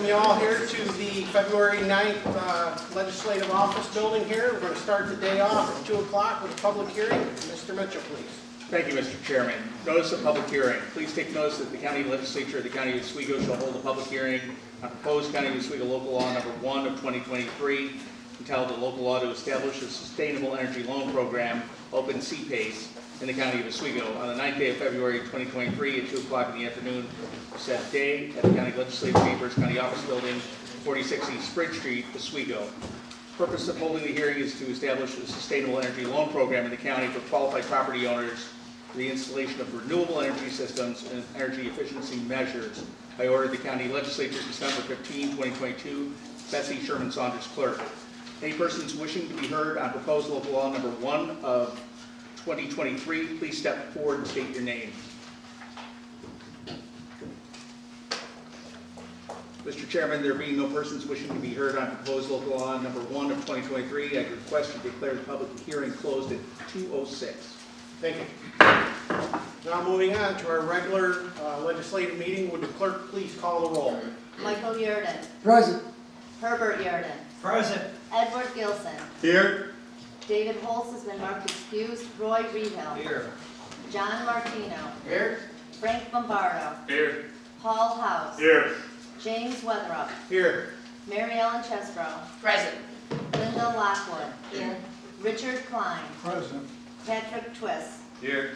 you all here to the February 9th Legislative Office Building here. We're going to start the day off at 2 o'clock with a public hearing. Mr. Mitchell, please. Thank you, Mr. Chairman. Notice of public hearing. Please take notice that the County Legislature of the County of Oswego shall hold a public hearing on proposed County of Oswego Local Law Number 1 of 2023, entitled "The Local Law to Establish a Sustainable Energy Loan Program, Open CPACE, in the County of Oswego," on the 9th day of February 2023 at 2 o'clock in the afternoon, set day at the County Legislative Chambers, County Office Building, 46 East Spring Street, Oswego. Purpose of holding the hearing is to establish a sustainable energy loan program in the county for qualified property owners for the installation of renewable energy systems and energy efficiency measures. I ordered the County Legislature December 15, 2022, Bessie Sherman Saunders, Clerk. Any persons wishing to be heard on proposed local law number 1 of 2023, please step forward and state your name. Mr. Chairman, there being no persons wishing to be heard on proposed local law number 1 of 2023, I request to declare the public hearing closed at 2:06. Thank you. Now moving on to our regular legislative meeting. Would the clerk please call the roll? Michael Yurden. Present. Herbert Yurden. Present. Edward Gilson. Here. David Holtz has been marked excused. Roy Reedhill. Here. John Martino. Here. Frank Bombardo. Here. Paul House. Here. James Weatherup. Here. Mary Ellen Chesbro. Present. Linda Lockwood. Here. Richard Klein. Present. Patrick Twist. Here.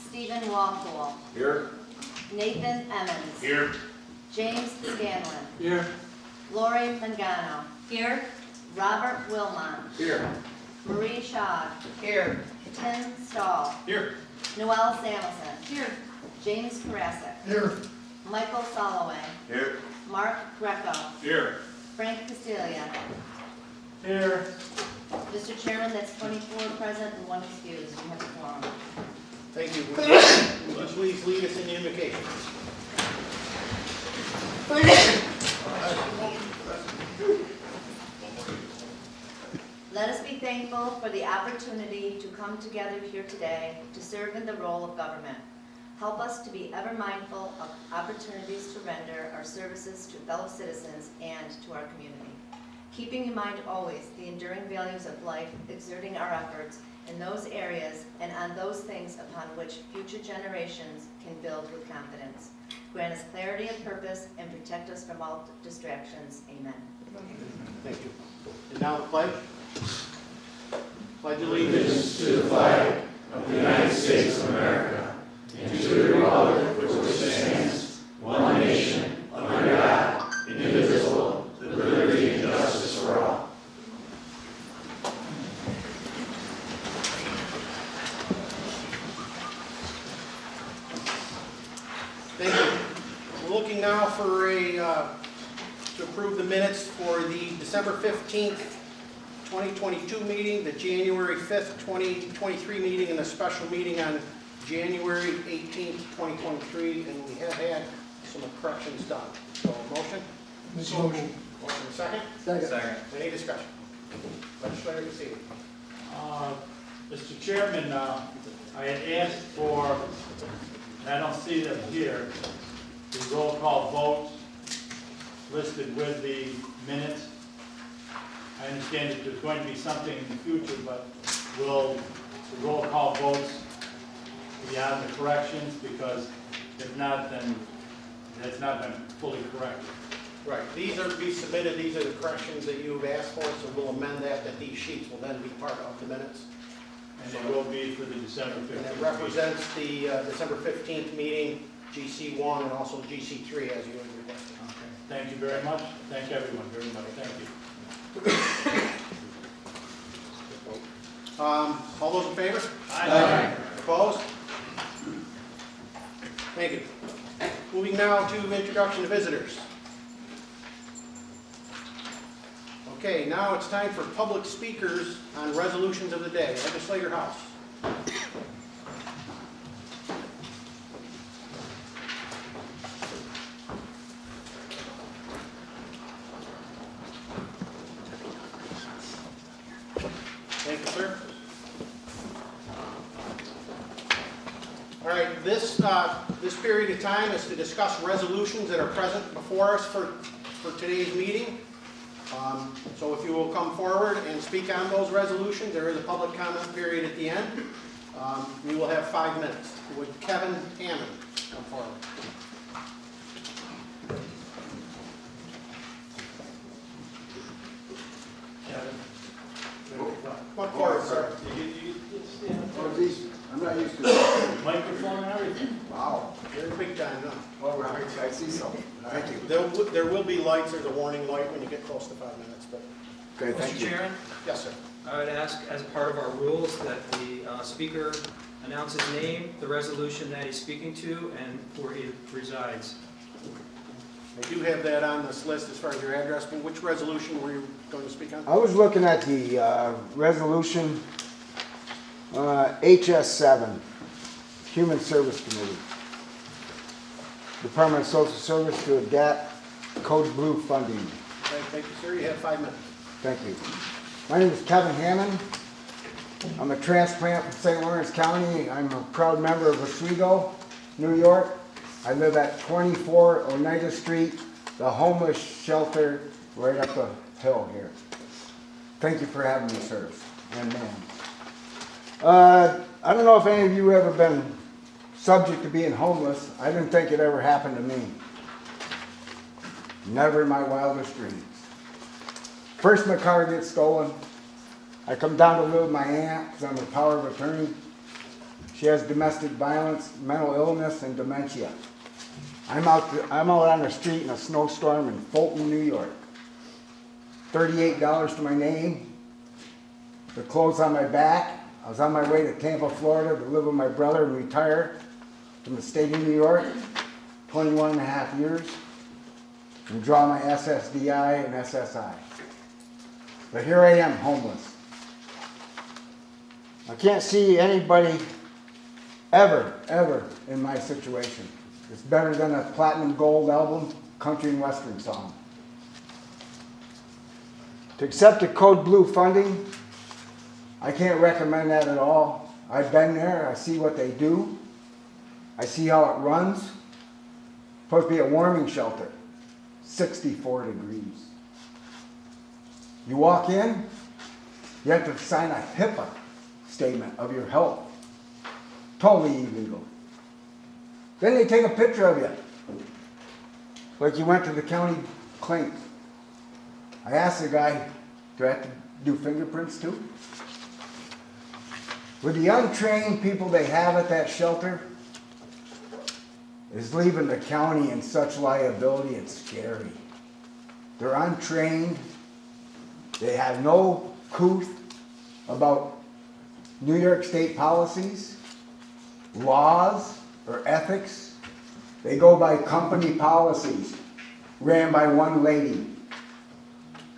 Stephen Walpole. Here. Nathan Emmons. Here. James Scanlon. Here. Lori Mangano. Here. Robert Wilmot. Here. Marie Shaw. Here. Tim Stahl. Here. Noel Samuelson. Here. James Karasik. Here. Michael Soloway. Here. Mark Greco. Here. Frank Castilia. Here. Mr. Chairman, that's 24 present and 1 excused. You have a quorum. Thank you. Would you please lead us in the invocation? Let us be thankful for the opportunity to come together here today to serve in the role of government. Help us to be ever mindful of opportunities to render our services to fellow citizens and to our community. Keeping in mind always the enduring values of life, exerting our efforts in those areas and on those things upon which future generations can build with confidence. Grant us clarity of purpose and protect us from all distractions. Amen. Thank you. And now the pledge. Pledge Allegiance to the flag of the United States of America and to the republic for which it stands, one nation, under God, indivisible, with liberty and justice for all. Thank you. We're looking now for to approve the minutes for the December 15th, 2022 meeting, the January 5th, 2023 meeting, and the special meeting on January 18th, 2023, and we have had some corrections done. So, motion? Motion. Second? Second. Any discussion? Legislator Castillo. Mr. Chairman, I had asked for, and I don't see them here, the roll call votes listed with the minutes. I understand that there's going to be something in the future, but will the roll call votes be on the corrections? Because if not, then it's not been fully corrected. Right. These are to be submitted. These are the corrections that you've asked for, so we'll amend that these sheets will then be part of the minutes. And it will be for the December 15th. And it represents the December 15th meeting, GC1, and also GC3, as you had requested. Okay. Thank you very much. Thank everyone very much. Thank you. All those in favor? Aye. Opposed? Thank you. Moving now to introduction to visitors. Okay, now it's time for public speakers on resolutions of the day. Legislator House. Thank you, sir. All right, this period of time is to discuss resolutions that are present before us for for today's meeting. So if you will come forward and speak on those resolutions, there is a public comment period at the end. We will have 5 minutes. Would Kevin Hammond come forward? Come forward, sir. I'm not used to it. Microphone and everything. Wow. You're big time now. All right, I see something. Thank you. There will be lights, there's a warning light when you get close to 5 minutes, but, Okay, thank Mr. you. Chairman, yes, sir. I would ask, as part of our rules, that the speaker announce his name, the resolution that he's speaking to, and where he resides. I do have that on this list as far as your address. Which resolution were you going to speak on? I was looking at the resolution HS7, Human Service Committee. Department of Social Service to adapt Code Blue funding. Okay, thank you, sir. You have 5 minutes. Thank you. My name is Kevin Hammond. I'm a transplant from St. Lawrence County. I'm a proud member of Oswego, New York. I live at 24 Oneida Street, the homeless shelter right up the hill here. Thank you for having me, sir and ma'am. I don't know if any of you ever been subject to being homeless. I didn't think it ever happened to me. Never in my wildest dreams. First my car gets stolen. I come down to live with my aunt because I'm a power of attorney. She has domestic violence, mental illness, and dementia. I'm out on the street in a snowstorm in Fulton, New York. $38 to my name, the clothes on my back. I was on my way to Tampa, Florida to live with my brother and retire from the state of New York, 21 and a half years, and draw my SSDI and SSI. But here I am, homeless. I can't see anybody ever in my situation. It's better than a platinum gold album, country and western song. To accept the Code Blue funding, I can't recommend that at all. I've been there, I see what they do. I see how it runs. It's supposed to be a warming shelter, 64 degrees. You walk in, you have to sign a HIPAA statement of your health. Totally illegal. Then they take a picture of you, like you went to the county clink. I asked the guy, do I have to do fingerprints too? With the untrained people they have at that shelter, is leaving the county in such liability, it's scary. They're untrained. They have no couth about New York State policies, laws, or ethics. They go by company policies ran by one lady.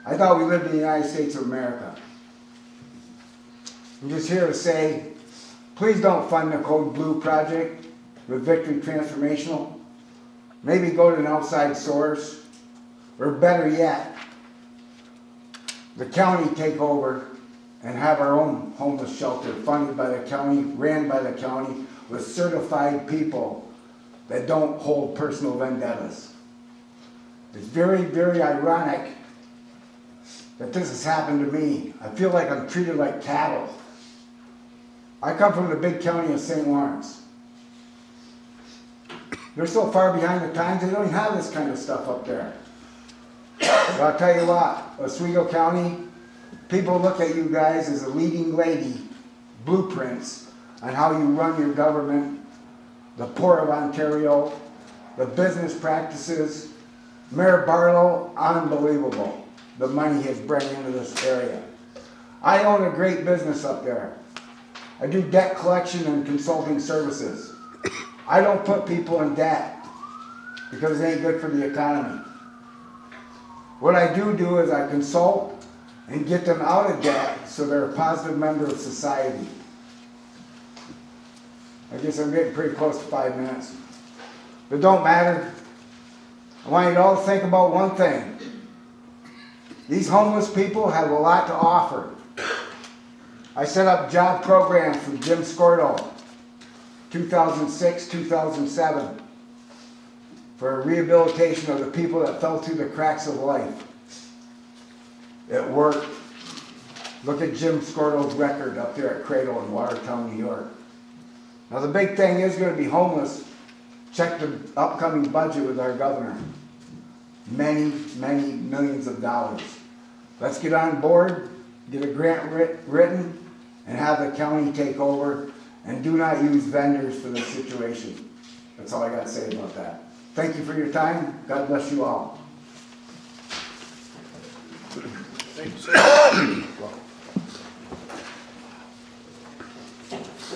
I thought we lived in the United States of America. I'm just here to say, please don't fund the Code Blue project with Victory Transformational. Maybe go to an outside source, or better yet, the county take over and have our own homeless shelter funded by the county, ran by the county, with certified people that don't hold personal vendettas. It's very, very ironic that this has happened to me. I feel like I'm treated like cattle. I come from the big county of St. Lawrence. They're so far behind the times, they don't even have this kind of stuff up there. But I'll tell you what, Oswego County, people look at you guys as a leading lady, blueprints on how you run your government, the Port of Ontario, the business practices. Mayor Barlow, unbelievable, the money he's bringing into this area. I own a great business up there. I do debt collection and consulting services. I don't put people in debt because it ain't good for the economy. What I do is I consult and get them out of debt so they're a positive member of society. I guess I'm getting pretty close to 5 minutes. But it don't matter. I want you all to think about one thing. These homeless people have a lot to offer. I set up job programs for Jim Scordo, 2006, 2007. for rehabilitation of the people that fell through the cracks of life. It worked. Look at Jim Scordo's record up there at Cradle in Watertown, New York. Now the big thing is going to be homeless. Check the upcoming budget with our governor. Many, many millions of dollars. Let's get on board, get a grant written, and have the county take over, and do not use vendors for this situation. That's all I got to say about that. Thank you for your time. God bless you all. Thank you, sir.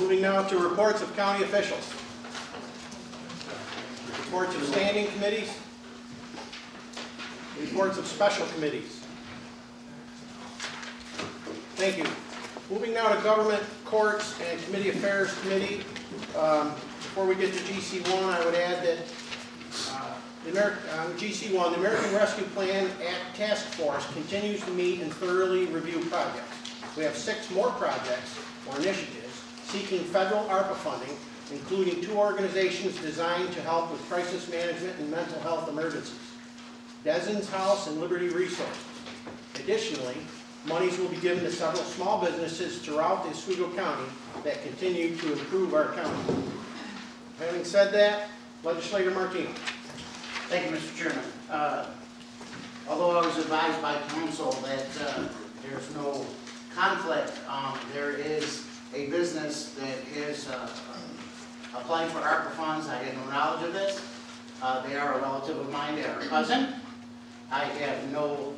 Moving now to reports of county officials. Reports of standing committees. Reports of special committees. Thank you. Moving now to Government, Courts, and Committee Affairs Committee. Before we get to GC1, I would add that GC1, the American Rescue Plan Act Task Force continues to meet and thoroughly review projects. We have 6 more projects or initiatives seeking federal ARPA funding, including 2 organizations designed to help with crisis management and mental health emergencies, Dezen's House and Liberty Resources. Additionally, monies will be given to several small businesses throughout the Oswego County that continue to improve our county. Having said that, Legislator Martino. Thank you, Mr. Chairman. Although I was advised by council that there's no conflict, there is a business that is applying for ARPA funds. I had no knowledge of this. They are a relative of mine. They are a cousin. I have no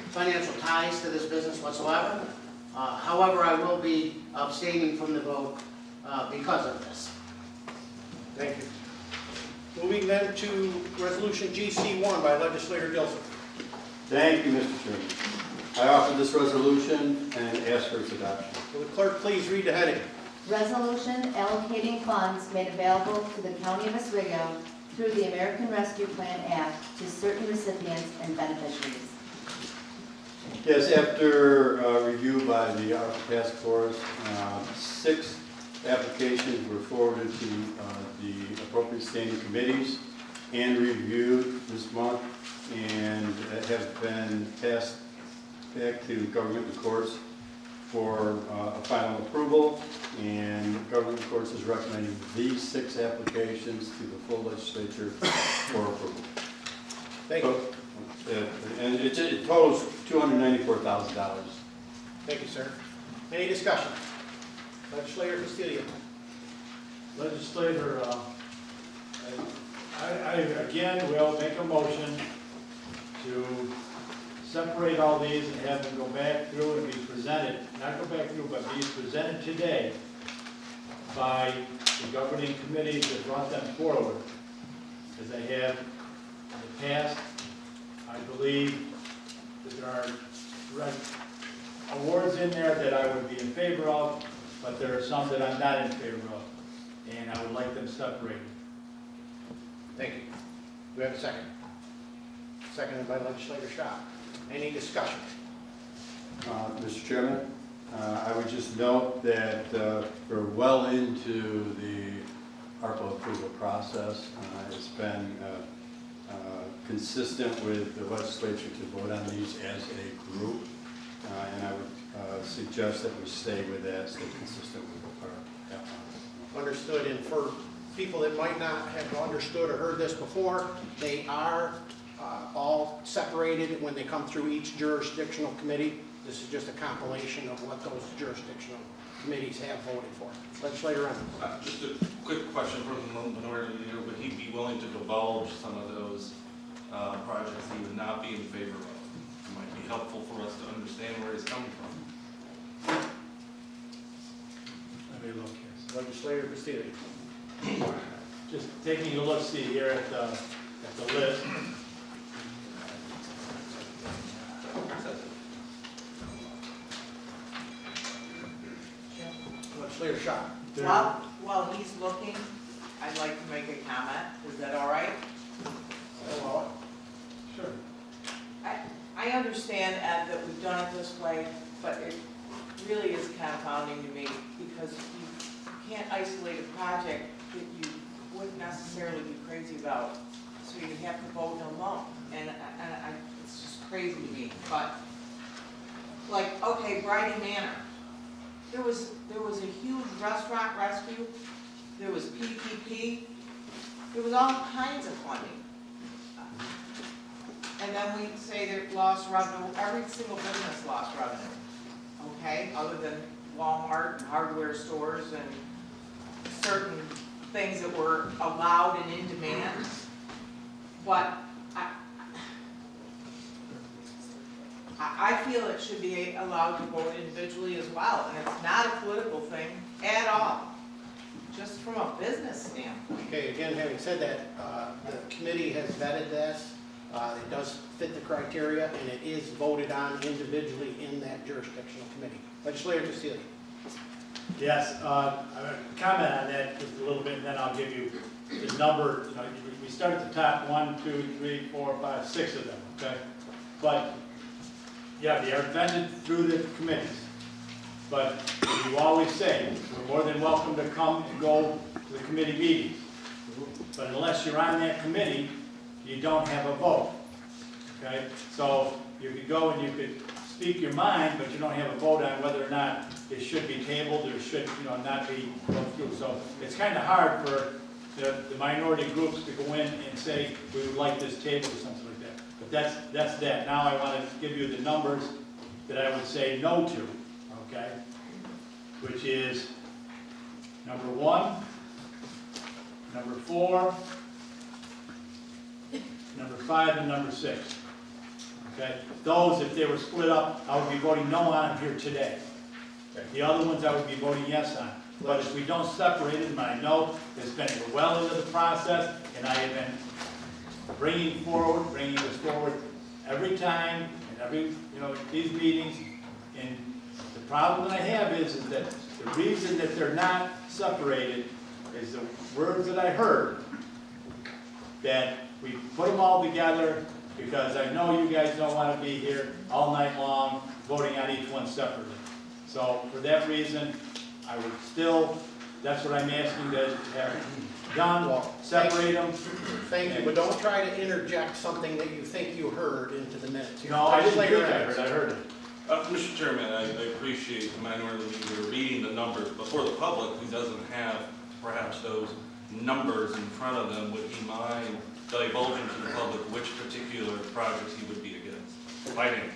financial ties to this business whatsoever. However, I will be abstaining from the vote because of this. Thank you. Moving then to Resolution GC1 by Legislator Gilson. Thank you, Mr. Chairman. I offer this resolution and ask for its adoption. Will the clerk please read the heading? Resolution allocating funds made available to the County of Oswego through the American Rescue Plan Act to certain recipients and beneficiaries. Yes, after review by the ARPA Task Force, 6 applications were forwarded to the appropriate standing committees and reviewed this month, and have been passed back to Government and Courts for a final approval, and Government and Courts is recommending these 6 applications to the full legislature for approval. Thank you. And it totals $294,000. Thank you, sir. Any discussion? Legislator Castillo. Legislator, I again will make a motion to separate all these and have them go back through and be presented, not go back through, but be presented today by the governing committees that brought them forward. As I have in the past, I believe that there are awards in there that I would be in favor of, but there are some that I'm not in favor of, and I would like them separated. Thank you. Do we have a second? Seconded by Legislator Shaw. Any discussion? Mr. Chairman, I would just note that we're well into the ARPA approval process. It's been consistent with the legislature to vote on these as a group, and I would suggest that we stay with that, stay consistent with our Understood. And for people that might not have understood or heard this before, they are all separated when they come through each jurisdictional committee. This is just a compilation of what those jurisdictional committees have voted for. Legislator Reynolds. Just a quick question from the minority leader. Would he be willing to divulge some of those projects he would not be in favor of? It might be helpful for us to understand where he's coming from. Let me look here. Legislator Castillo. Just taking a look, see here at the list. Legislator Shaw. While he's looking, I'd like to make a comment. Is that all right? Sure. I understand, Ed, that we've done it this way, but it really is confounding to me because you can't isolate a project that you wouldn't necessarily be crazy about, so you have to vote no lump, and it's just crazy to me, but, like, okay, Bridie Manor, there was a huge restaurant rescue, there was PPP, there was all kinds of funding. And then we say they lost revenue, every single business lost revenue, okay? Other than Walmart and hardware stores and certain things that were allowed and in demand. But I feel it should be allowed to vote individually as well, and it's not a political thing at all, just from a business standpoint. Okay, again, having said that, the committee has vetted this. It does fit the criteria, and it is voted on individually in that jurisdictional committee. Legislator Castillo. Yes, I'm going to comment on that just a little bit, and then I'll give you the number. You know, we start at the top, 1, 2, 3, 4, 5, 6 of them, okay? But, yeah, they are vetted through the committees. But you always say, we're more than welcome to come and go to the committee meetings. But unless you're on that committee, you don't have a vote, okay? So you could go and you could speak your mind, but you don't have a vote on whether or not it should be tabled or should, you know, not be going through. So it's kind of hard for the minority groups to go in and say, we would like this tabled or something like that. But that's that. Now I want to give you the numbers that I would say no to, okay? Which is number 1, number 4, number 5, and number 6. Okay? Those, if they were split up, I would be voting no on them here today. The other ones I would be voting yes on. But if we don't separate them, and I know it's been well into the process, and I have been bringing this forward every time, and every, you know, these meetings, and the problem that I have is that the reason that they're not separated is the words that I heard, that we put them all together because I know you guys don't want to be here all night long voting on each one separately. So for that reason, I would still, that's what I'm asking to have done, separate them. Thank you, but don't try to interject something that you think you heard into the minutes. No, I didn't think I heard it. Mr. Chairman, I appreciate the minority leader reading the numbers, but for the public who doesn't have perhaps those numbers in front of them, would he mind divulging to the public which particular projects he would be against? Fighting.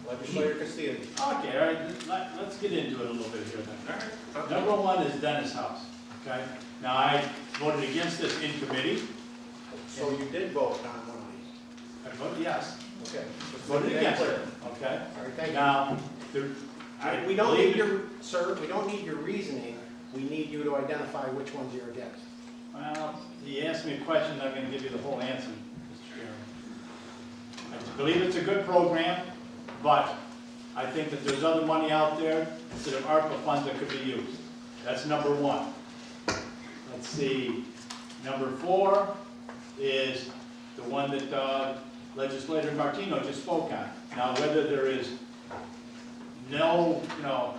Legislator Castillo. Okay, all right, let's get into it a little bit here then. All right. Number 1 is Dennis House, okay? Now, I voted against this in committee. So you did vote on one of these? I voted yes. Okay. Voted against it, okay? All right, thank you. Now, We don't need your, sir, we don't need your reasoning. We need you to identify which ones you're against. Well, he asked me a question, I'm going to give you the whole answer, Mr. Chairman. I believe it's a good program, but I think that there's other money out there instead of ARPA funds that could be used. That's number 1. Let's see, number 4 is the one that Legislator Martino just spoke on. Now, whether there is no, you know,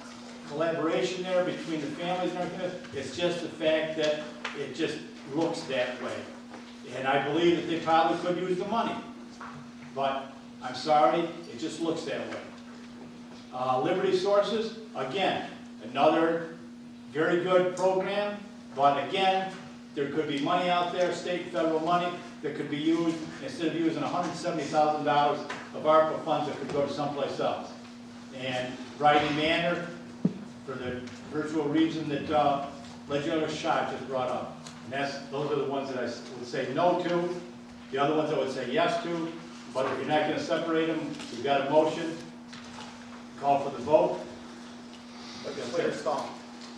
collaboration there between the families and everything, it's just the fact that it just looks that way. And I believe that they probably could use the money. But I'm sorry, it just looks that way. Liberty Sources, again, another very good program, but again, there could be money out there, state and federal money, that could be used, instead of using $170,000 of ARPA funds that could go to someplace else. And Bridie Manor, for the virtual reason that Legislator Schott just brought up. And those are the ones that I would say no to. The other ones I would say yes to. But if you're not going to separate them, we've got a motion. Call for the vote. Legislator Stahl.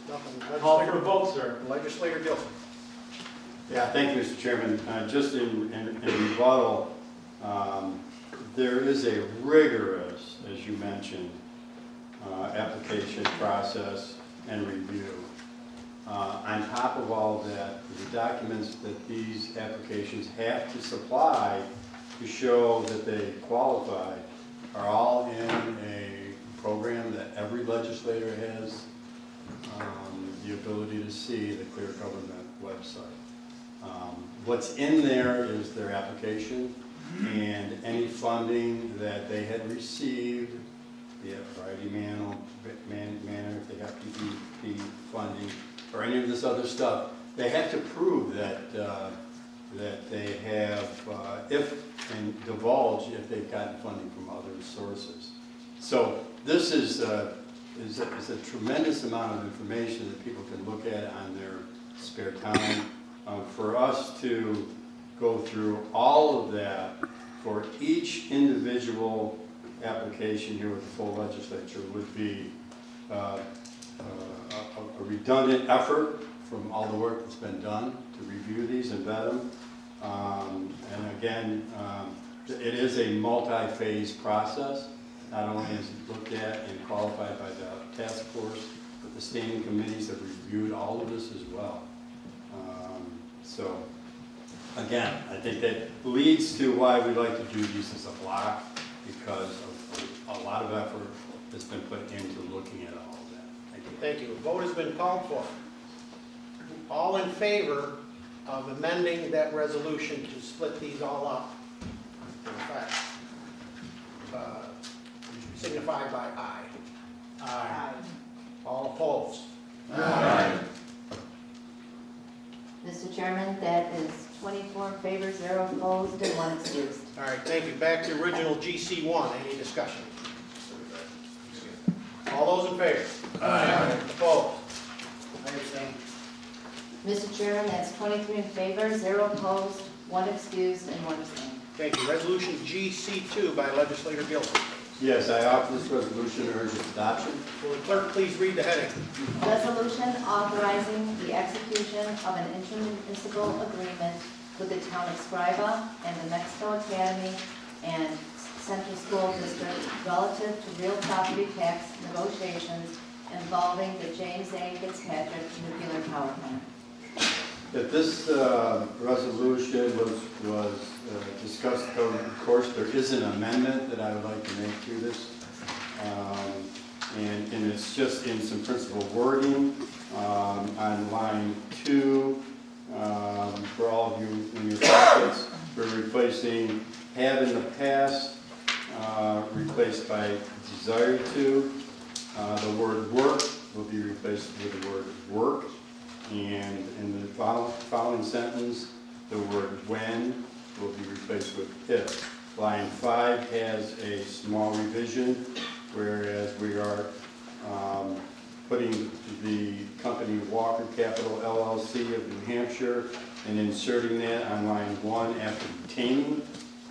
Nothing. Call for a vote, sir. Legislator Gilson. Yeah, thank you, Mr. Chairman. Just in rebuttal, there is a rigorous, as you mentioned, application process and review. On top of all of that, the documents that these applications have to supply to show that they qualify are all in a program that every legislator has the ability to see, the Clear Government website. What's in there is their application and any funding that they had received, be it Variety Manor, if they got PPP funding, or any of this other stuff. They have to prove that they have, and divulge if they've gotten funding from other sources. So this is a tremendous amount of information that people can look at on their spare time. For us to go through all of that for each individual application here with the full legislature would be a redundant effort from all the work that's been done to review these and vet them. And again, it is a multi-phase process. Not only is it looked at and qualified by the task force, but the standing committees have reviewed all of this as well. So, again, I think that leads to why we like to do these as a block, because of a lot of effort that's been put into looking at all of that. Thank you. Thank you. A vote has been called for. All in favor of amending that resolution to split these all up, in fact, signify by aye. Aye. All opposed? Aye. Mr. Chairman, that is 24 in favor, 0 opposed, and 1 excused. All right, thank you. Back to original GC1. Any discussion? All those in favor? Aye. Opposed? I abstain. Mr. Chairman, that's 23 in favor, 0 opposed, 1 excused, and 1 abstained. Thank you. Resolution GC2 by Legislator Gilson. Yes, I offer this resolution and urge its adoption. Will the clerk please read the heading? Resolution authorizing the execution of an intermunicipal agreement with the town of Scriba and the Mexico Academy and Central School District relative to real property tax negotiations involving the James A. Fitzpatrick nuclear power plant. That this resolution was discussed, of course, there is an amendment that I would like to make to this. And it's just in some principal wording on line 2 for all of you in your packets. We're replacing have in the past replaced by desire to. The word work will be replaced with the word work. And in the following sentence, the word when will be replaced with if. Line 5 has a small revision, whereas we are putting the company Walker Capital LLC of New Hampshire and inserting that on line 1 after retaining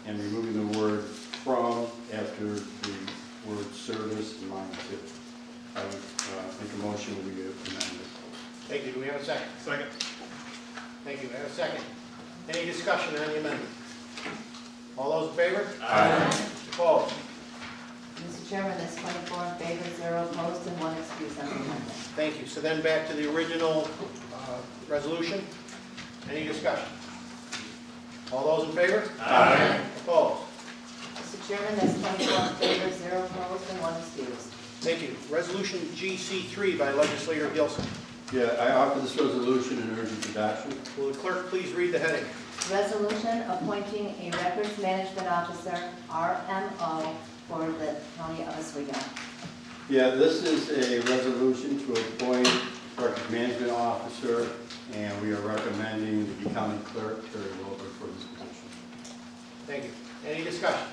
and removing the word from after the word service in line 2. I would make a motion we amend it. Thank you. Do we have a second? Second. Thank you. I have a second. Any discussion on the amendment? All those in favor? Aye. Opposed? Mr. Chairman, that's 24 in favor, 0 opposed, and 1 excused on the amendment. Thank you. So then back to the original resolution. Any discussion? All those in favor? Aye. Opposed? Mr. Chairman, that's 24 in favor, 0 opposed, and 1 excused. Thank you. Resolution GC3 by Legislator Gilson. Yeah, I offer this resolution and urge its adoption. Will the clerk please read the heading? Resolution appointing a records management officer, RMO, for the county of Oswego. Yeah, this is a resolution to appoint records management officer, and we are recommending the county clerk, Terry Wilbur, for this position. Thank you. Any discussion?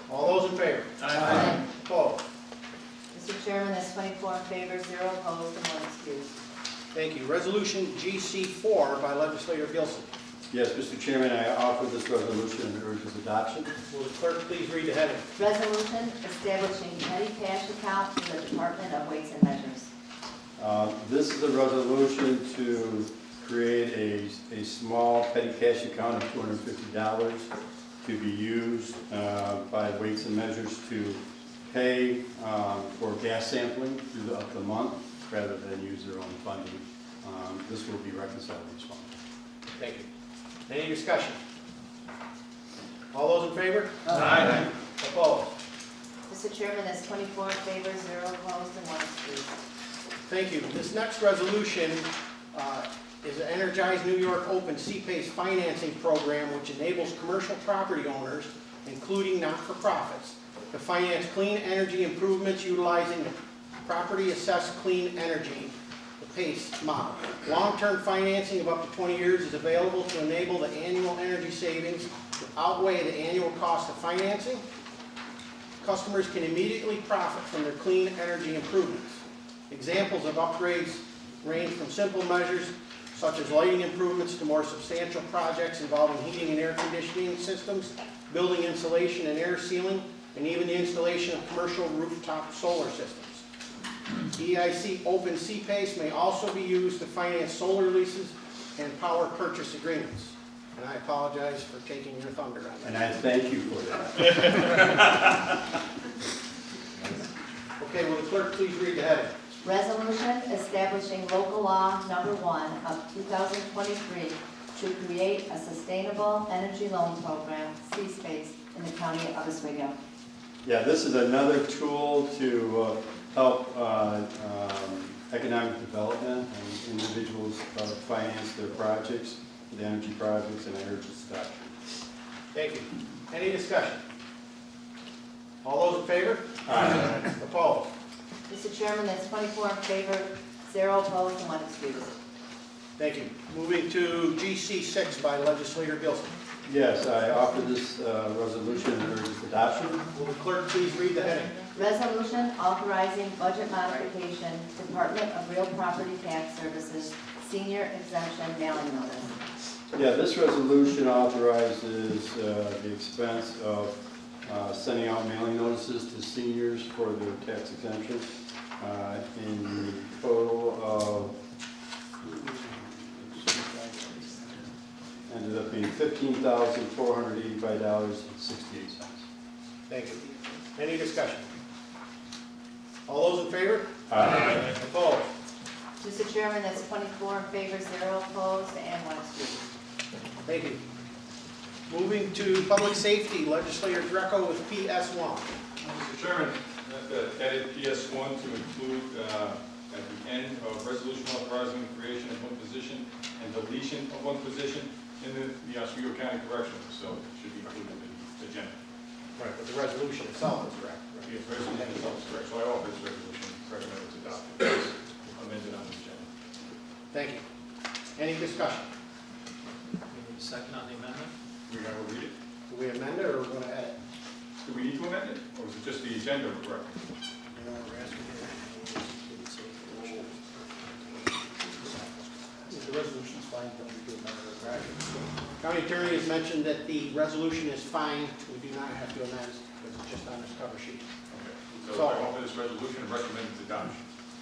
All those in favor? Aye. Opposed? Mr. Chairman, that's 24 in favor, 0 opposed, and 1 excused. Thank you. Resolution GC4 by Legislator Gilson. Yes, Mr. Chairman, I offer this resolution and urge its adoption. Will the clerk please read the heading? Resolution establishing petty cash account for the Department of Weights and Measures. This is a resolution to create a small petty cash account of $250 to be used by Weights and Measures to pay for gas sampling through the month rather than use their own funding. This will be reconciled each month. Thank you. Any discussion? All those in favor? Aye. Opposed? Mr. Chairman, that's 24 in favor, 0 opposed, and 1 excused. Thank you. This next resolution is the Energize New York Open CPACE financing program, which enables commercial property owners, including not-for-profits, to finance clean energy improvements utilizing the property assessed clean energy, the PACE model. Long-term financing of up to 20 years is available to enable the annual energy savings to outweigh the annual cost of financing. Customers can immediately profit from their clean energy improvements. Examples of upgrades range from simple measures such as lighting improvements to more substantial projects involving heating and air conditioning systems, building insulation and air sealing, and even the installation of commercial rooftop solar systems. EIC Open CPACE may also be used to finance solar leases and power purchase agreements. And I apologize for taking your thunder on that. And I thank you for that. Okay, will the clerk please read the heading? Resolution establishing local law number 1 of 2023 to create a sustainable energy loan program, CSPACE, in the county of Oswego. Yeah, this is another tool to help economic development and individuals finance their projects, the energy projects and energy sector. Thank you. Any discussion? All those in favor? Aye. Opposed? Mr. Chairman, that's 24 in favor, 0 opposed, and 1 excused. Thank you. Moving to GC 6 by legislator Gilson. Yes, I offer this resolution and urge its adoption. Will the clerk please read the heading? Resolution authorizing budget modification, Department of Real Property Tax Services, senior exemption mailing notice. Yeah, this resolution authorizes the expense of sending out mailing notices to seniors for their tax exemption in the total of, ended up being $15,485.68. Thank you. Any discussion? All those in favor? Aye. Opposed? Mr. Chairman, that's 24 in favor, 0 opposed, and 1 excused. Thank you. Moving to public safety, legislator Greco with PS1. Mr. Chairman, I've added PS1 to include at the end of resolution authorizing the creation of one position and deletion of one position in the Oswego County Correctional Facility. It should be included in the agenda. Right, but the resolution itself is correct. The resolution itself is correct, so I offer this resolution, recommend it's adopted, as amended on the agenda. Thank you. Any discussion? We need a second on the amendment. We have to read it. Do we amend it or are we going to add it? Do we need to amend it, or is it just the agenda we're correcting? You know, we're asking here. The resolution's fine, don't we do amend it or correct it? County attorney has mentioned that the resolution is fine. We do not have to amend it because it's just on this cover sheet. Okay, so I offer this resolution and recommend its adoption.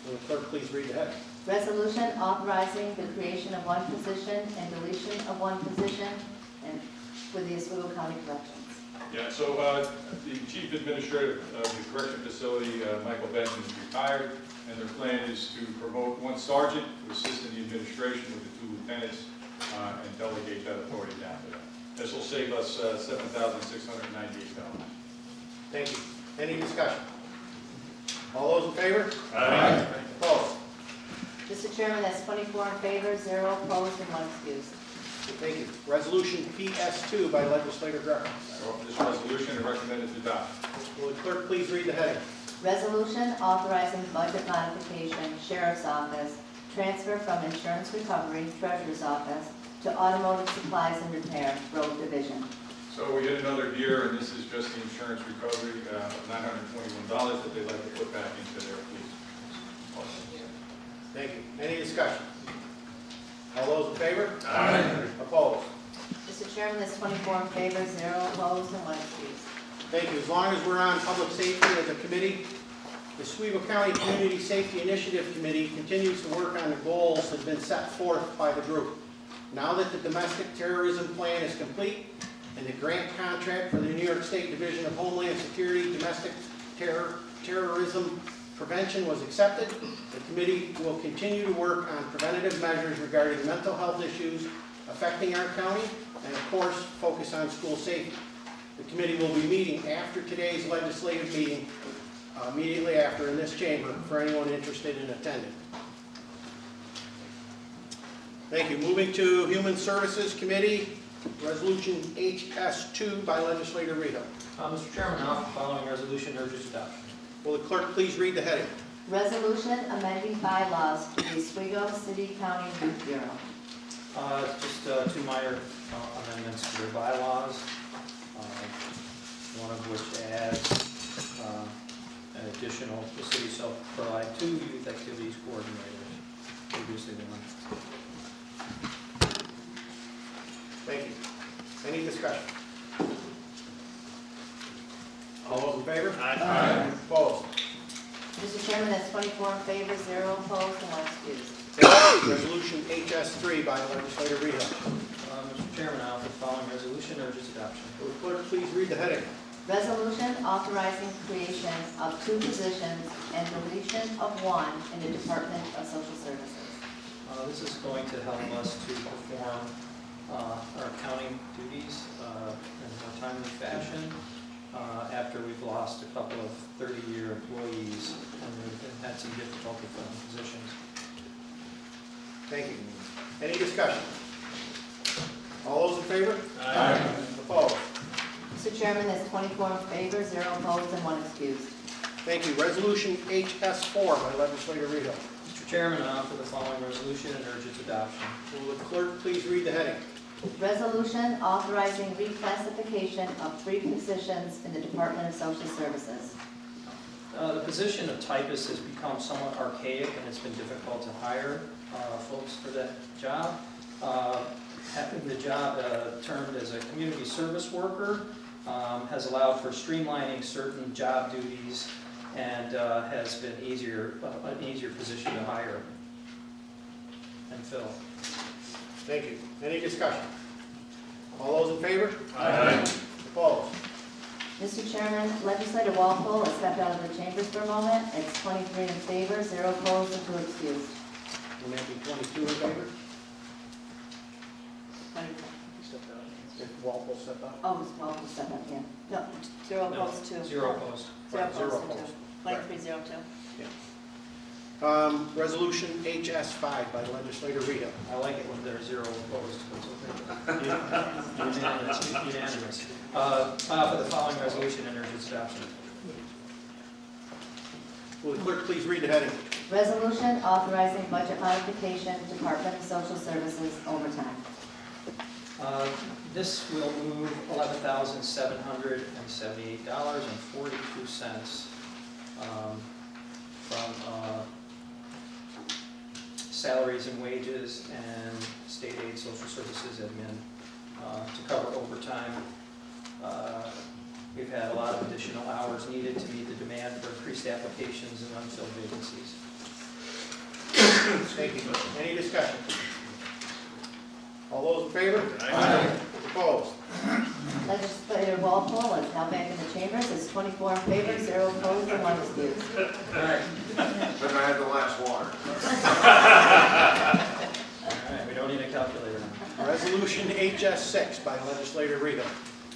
Will the clerk please read the heading? Resolution authorizing the creation of one position and deletion of one position and with the Oswego County Corrections. Yeah, so the chief administrator of the correction facility, Michael Benson, is retired, and their plan is to promote one sergeant to assist in the administration with the 2 lieutenants and delegate that authority down to them. This will save us $7,698. Thank you. Any discussion? All those in favor? Aye. Opposed? Mr. Chairman, that's 24 in favor, 0 opposed, and 1 excused. Thank you. Resolution PS2 by legislator Greco. I offer this resolution and recommend its adoption. Will the clerk please read the heading? Resolution authorizing budget modification, Sheriff's Office, transfer from Insurance Recovery, Treasurer's Office, to Automotive Supplies and Repair, Road Division. So we hit another year, and this is just the insurance recovery of $921 that they'd like to put back into their fleet. Thank you. Any discussion? All those in favor? Aye. Opposed? Mr. Chairman, that's 24 in favor, 0 opposed, and 1 excused. Thank you. As long as we're on public safety as a committee, the Oswego County Community Safety Initiative Committee continues to work on the goals that have been set forth by the group. Now that the domestic terrorism plan is complete and the grant contract for the New York State Division of Homeland Security Domestic Terrorism Prevention was accepted, the committee will continue to work on preventative measures regarding mental health issues affecting our county and, of course, focus on school safety. The committee will be meeting after today's legislative meeting, immediately after in this chamber, for anyone interested in attending. Thank you. Moving to Human Services Committee, Resolution HS2 by legislator Rito. Mr. Chairman, I offer the following resolution urges adoption. Will the clerk please read the heading? Resolution amending bylaws for the Oswego City County Youth Bureau. Just two minor amendments to their bylaws, one of which adds an additional, the city shall provide 2 youth activities coordinators, previously one. Thank you. Any discussion? All those in favor? Aye. Opposed? Mr. Chairman, that's 24 in favor, 0 opposed, and 1 excused. Resolution HS3 by legislator Rito. Mr. Chairman, I offer the following resolution urges adoption. Will the clerk please read the heading? Resolution authorizing creation of 2 positions and deletion of 1 in the Department of Social Services. This is going to help us to perform our accounting duties in a more timely fashion after we've lost a couple of 30-year employees and we've had some difficulty filling positions. Thank you. Any discussion? All those in favor? Aye. Opposed? Mr. Chairman, that's 24 in favor, 0 opposed, and 1 excused. Thank you. Resolution HS4 by legislator Rito. Mr. Chairman, I offer the following resolution and urge its adoption. Will the clerk please read the heading? Resolution authorizing reclassification of 3 positions in the Department of Social Services. The position of typist has become somewhat archaic and it's been difficult to hire folks for that job. Having the job termed as a community service worker has allowed for streamlining certain job duties and has been an easier position to hire and fill. Thank you. Any discussion? All those in favor? Aye. Opposed? Mr. Chairman, Legislator Walpole has stepped out of the chambers for a moment. It's 23 in favor, 0 opposed, and 2 excused. Will that be 22 in favor? 23. If Walpole stepped up? Oh, it's Walpole stepped up, yeah. No, 0 No, opposed, 2. 0 opposed. 0 Zero opposed, and opposed. 2. 23, 0, 2. Resolution HS5 by legislator Rito. I like it when there's 0 opposed. Unanimous. I offer the following resolution and urge its adoption. Will the clerk please read the heading? Resolution authorizing budget modification, Department of Social Services, overtime. This will move $11,778.42 from salaries and wages and state aid social services admin to cover overtime. We've had a lot of additional hours needed to meet the demand for increased applications and unfilled vacancies. Thank you. Any discussion? All those in favor? Aye. Opposed? Legislator Walpole is now back in the chambers. It's 24 in favor, 0 opposed, and 1 excused. Then I had the last water. All right, we don't need a calculator now. Resolution HS6 by legislator Rito.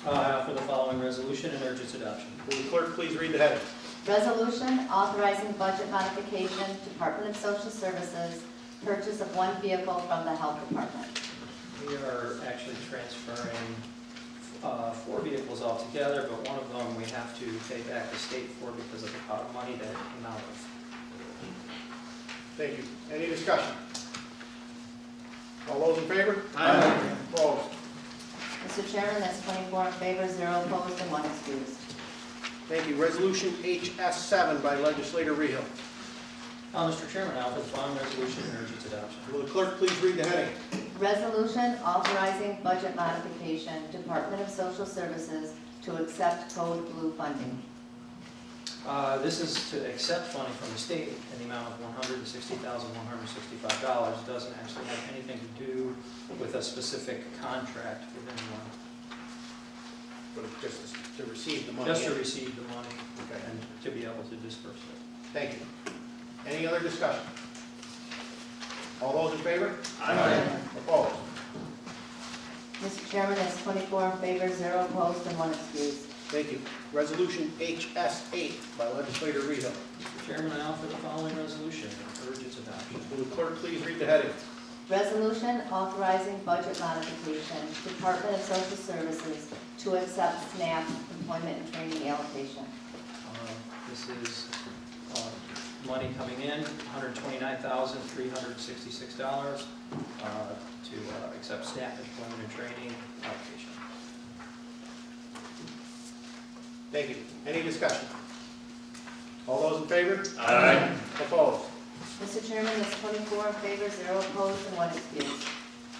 I offer the following resolution and urge its adoption. Will the clerk please read the heading? Resolution authorizing budget modification, Department of Social Services, purchase of 1 vehicle from the Health Department. We are actually transferring 4 vehicles altogether, but one of them we have to pay back the state for because of the pot of money that it came out of. Thank you. Any discussion? All those in favor? Aye. Opposed? Mr. Chairman, that's 24 in favor, 0 opposed, and 1 excused. Thank you. Resolution HS7 by legislator Rito. Mr. Chairman, I offer the following resolution and urge its adoption. Will the clerk please read the heading? Resolution authorizing budget modification, Department of Social Services, to accept Code Blue funding. This is to accept funding from the state in the amount of $160,165. It doesn't actually have anything to do with a specific contract with anyone. But just to receive the money. Just to receive the money Okay. and to be able to disperse it. Thank you. Any other discussion? All those in favor? Aye. Opposed? Mr. Chairman, that's 24 in favor, 0 opposed, and 1 excused. Thank you. Resolution HS8 by legislator Rito. Mr. Chairman, I offer the following resolution and urge its adoption. Will the clerk please read the heading? Resolution authorizing budget modification, Department of Social Services to accept SNAP employment and training allocation. This is money coming in, $129,366 to accept SNAP employment and training allocation. Thank you. Any discussion? All those in favor? Aye. Opposed? Mr. Chairman, that's 24 in favor, 0 opposed, and 1 excused.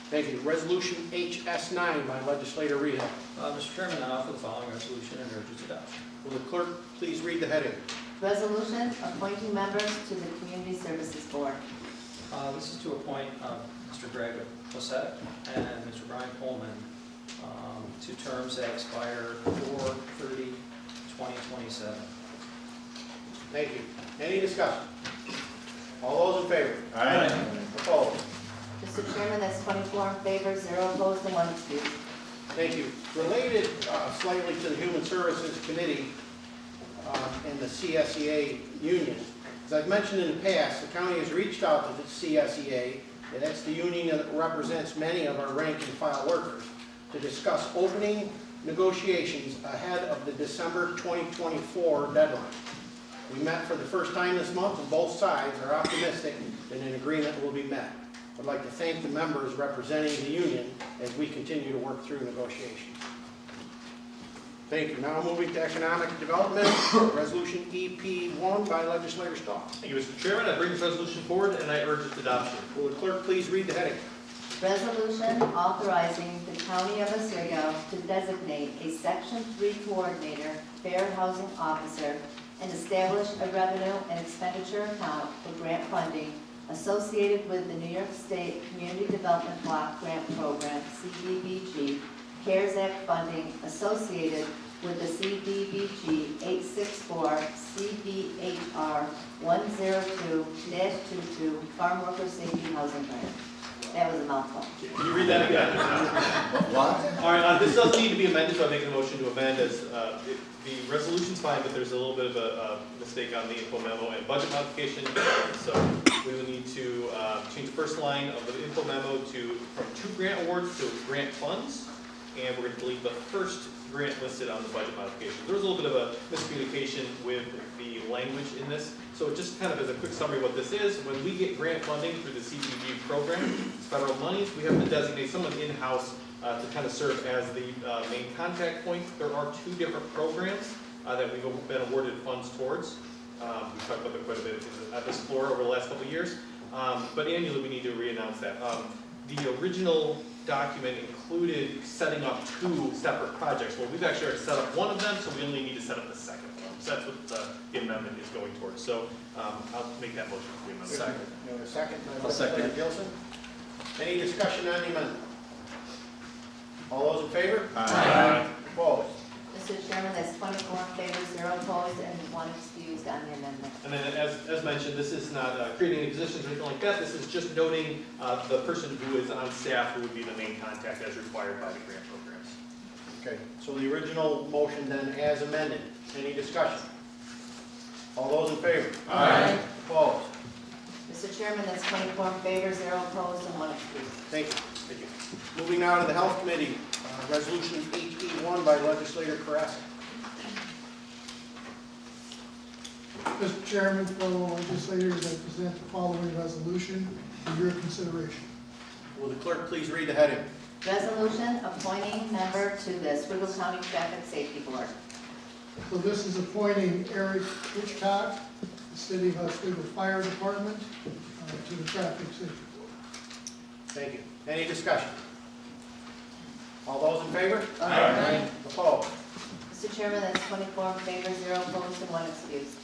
Thank you. Resolution HS9 by legislator Rehal. Mr. Chairman, I offer the following resolution and urge its adoption. Will the clerk please read the heading? Resolution appointing members to the Community Services Board. This is to appoint Mr. Greg Lissette and Mr. Brian Coleman to terms that expire 4/30/2027. Thank you. Any discussion? All those in favor? Aye. Opposed? Mr. Chairman, that's 24 in favor, 0 opposed, and 1 excused. Thank you. Related slightly to the Human Services Committee and the CSEA union. As I've mentioned in the past, the county has reached out to the CSEA, and that's the union that represents many of our rank and file workers, to discuss opening negotiations ahead of the December 2024 deadline. We met for the first time this month, and both sides are optimistic that an agreement will be met. I'd like to thank the members representing the union as we continue to work through negotiations. Thank you. Now moving to economic development, resolution EP1 by legislator Stahl. Thank you, Mr. Chairman. I bring this resolution forward and I urge its adoption. Will the clerk please read the heading? Resolution authorizing the County of Oswego to designate a Section 3 Coordinator, Fair Housing Officer, and establish a revenue and expenditure account for grant funding associated with the New York State Community Development Block Grant Program, CDBG, CARES Act funding associated with the CDBG 864 CDHR 102-22 Farm Worker Safety Housing Grant. That was a mouthful. Can you read that again? What? All right, this does need to be amended, so I'm making a motion to amend as, the resolution's fine, but there's a little bit of a mistake on the info memo and budget modification. So we will need to change the first line of the info memo from 2 grant awards to grant funds. And we're going to delete the first grant listed on the budget modification. There was a little bit of a miscommunication with the language in this. So just kind of as a quick summary of what this is, when we get grant funding through the CDBG program, it's federal monies, we have to designate someone in-house to kind of serve as the main contact point. There are 2 different programs that we've been awarded funds towards. We've talked about that quite a bit at this floor over the last couple of years. But annually we need to re-announce that. The original document included setting up 2 separate projects. Well, we've actually already set up one of them, so we only need to set up the second one. So that's what the amendment is going towards. So I'll make that motion for the amendment. Second. You have a second? I'll second. Legislator Gilson? Any discussion on the amendment? All those in favor? Aye. Opposed? Mr. Chairman, that's 24 in favor, 0 opposed, and 1 excused on the amendment. And then as mentioned, this is not creating any positions or anything like that. This is just noting the person who is on staff who would be the main contact as required by the grant programs. Okay, so the original motion then as amended. Any discussion? All those in favor? Aye. Opposed? Mr. Chairman, that's 24 in favor, 0 opposed, and 1 excused. Thank you. Thank you. Moving now to the Health Committee, resolution HE1 by legislator Carrasco. Mr. Chairman, fellow legislators, I present the following resolution for your consideration. Will the clerk please read the heading? Resolution appointing member to the Oswego County Traffic Safety Board. So this is appointing Eric Hitchcock, the City of Oswego Fire Department, to the Traffic Safety Board. Thank you. Any discussion? All those in favor? Aye. Opposed? Mr. Chairman, that's 24 in favor, 0 opposed, and 1 excused.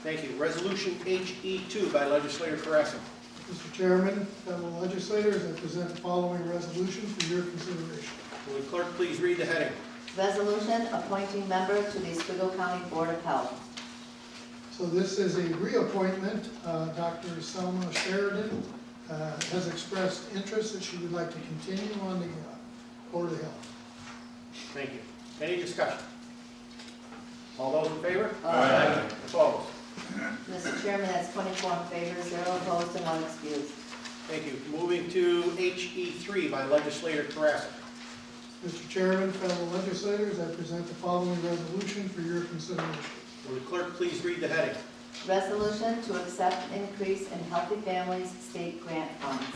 Thank you. Resolution HE2 by legislator Carrasco. Mr. Chairman, fellow legislators, I present the following resolution for your consideration. Will the clerk please read the heading? Resolution appointing member to the Oswego County Board of Health. So this is a reappointment. Dr. Selma Sheridan has expressed interest that she would like to continue on the Board of Health. Thank you. Any discussion? All those in favor? Aye. Opposed? Mr. Chairman, that's 24 in favor, 0 opposed, and 1 excused. Thank you. Moving to HE3 by legislator Carrasco. Mr. Chairman, fellow legislators, I present the following resolution for your consideration. Will the clerk please read the heading? Resolution to accept increase in Healthy Families State Grant Funds.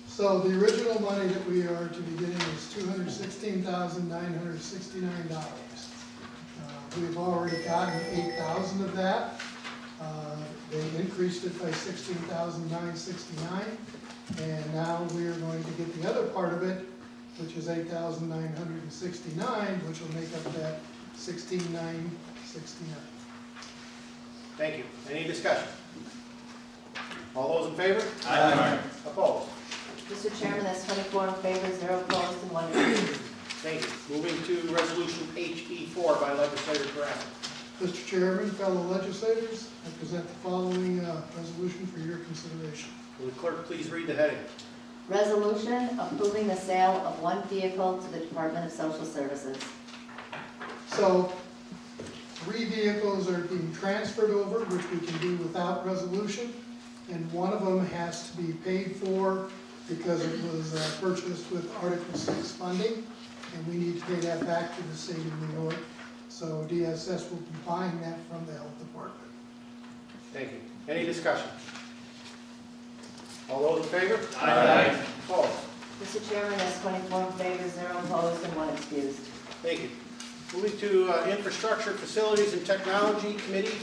So the original money that we are to be getting is $216,969. We've already gotten 8,000 of that. They increased it by 16,969, and now we are going to get the other part of it, which is 8,969, which will make up that 16,969. Thank you. Any discussion? All those in favor? Aye. Opposed? Mr. Chairman, that's 24 in favor, 0 opposed, and 1 abstention. Thank you. Moving to resolution HE4 by legislator Carrasco. Mr. Chairman, fellow legislators, I present the following resolution for your consideration. Will the clerk please read the heading? Resolution approving the sale of 1 vehicle to the Department of Social Services. So 3 vehicles are being transferred over, which we can do without resolution, and one of them has to be paid for because it was purchased with Article 6 funding, and we need to pay that back to the state of New York. So DSS will be buying that from the health department. Thank you. Any discussion? All those in favor? Aye. Opposed? Mr. Chairman, that's 24 in favor, 0 opposed, and 1 excused. Thank you. Moving to Infrastructure, Facilities, and Technology Committee,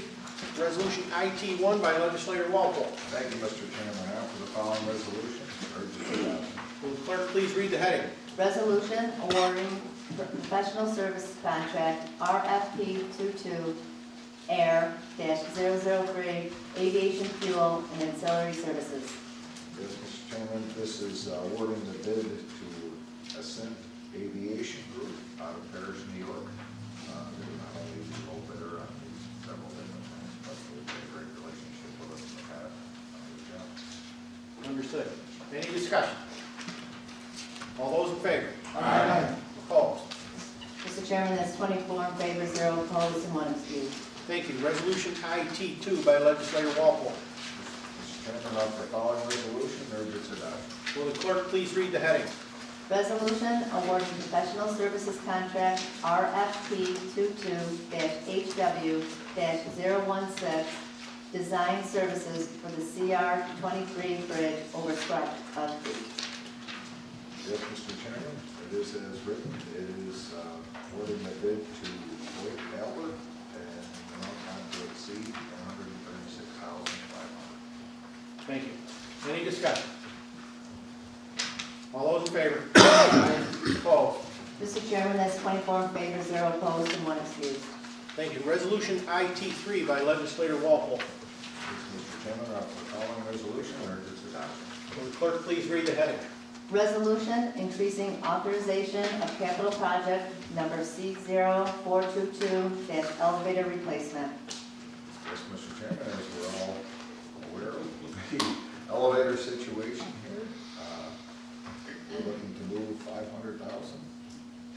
Resolution IT1 by legislator Walpole. Thank you, Mr. Chairman. I offer the following resolution. Urge its adoption. Will the clerk please read the heading? Resolution awarding professional service contract RFP 22 Air-003 Aviation Fuel and Ancillary Services. Yes, Mr. Chairman, this is awarding the bid to Ascent Aviation Group out of Paris, New York. They're not only the low bidder on these several different things, but they've had a great relationship with us in the past. Good job. Understood. Any discussion? All those in favor? Aye. Opposed? Mr. Chairman, that's 24 in favor, 0 opposed, and 1 excused. Thank you. Resolution IT2 by legislator Walpole. Mr. Chairman, I offer the following resolution. Urge its adoption. Will the clerk please read the heading? Resolution awarding professional services contract RFP 22-HW-016 design services for the CR-23 bridge over Scrub Creek. Yes, Mr. Chairman, it is as written. It is awarding the bid to Blake Albert and amount not to exceed $136,500. Thank you. Any discussion? All those in favor? Opposed? Mr. Chairman, that's 24 in favor, 0 opposed, and 1 excused. Thank you. Resolution IT3 by legislator Walpole. Yes, Mr. Chairman, I offer the following resolution. Urge its adoption. Will the clerk please read the heading? Resolution increasing authorization of capital project number C0422-elevator replacement. Yes, Mr. Chairman, as we're all aware of the elevator situation here, we're looking to move $500,000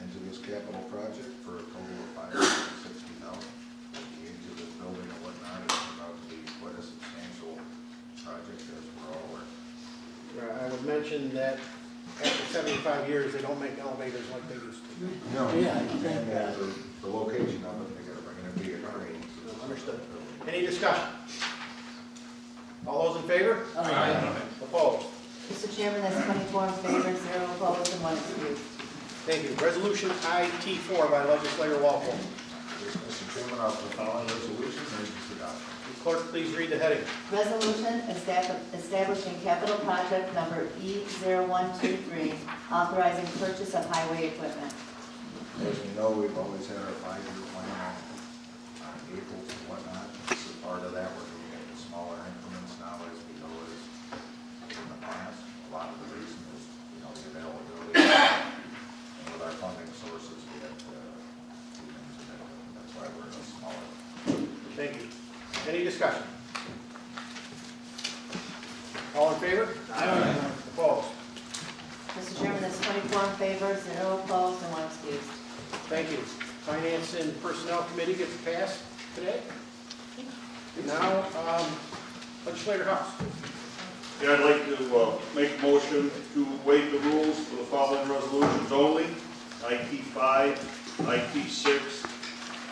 into this capital project for a total of $560,000. The age of this building and whatnot is about to be quite a substantial project, as we're all aware. I would mention that after 75 years, they don't make elevators like they used to. No. Yeah. And the location of it, they gotta bring in a big crane. Understood. Any discussion? All those in favor? Aye. Opposed? Mr. Chairman, that's 24 in favor, 0 opposed, and 1 excused. Thank you. Resolution IT4 by legislator Walpole. Yes, Mr. Chairman, I offer the following resolution. Urge its adoption. Will the clerk please read the heading? Resolution establishing capital project number E0123, authorizing purchase of highway equipment. As we know, we've always had our 5-year plan on vehicles and whatnot. This is part of that. We're doing it in smaller increments now as we go as in the past. A lot of the reason is, the availability. And with our funding sources, we have to do things in that. That's why we're in a smaller. Thank you. Any discussion? All in favor? Aye. Opposed? Mr. Chairman, that's 24 in favor, 0 opposed, and 1 excused. Thank you. Finance and Personnel Committee gets passed today. Now, legislator House. Yeah, I'd like to make a motion to waive the rules for the following resolutions only. IT 5, IT 6,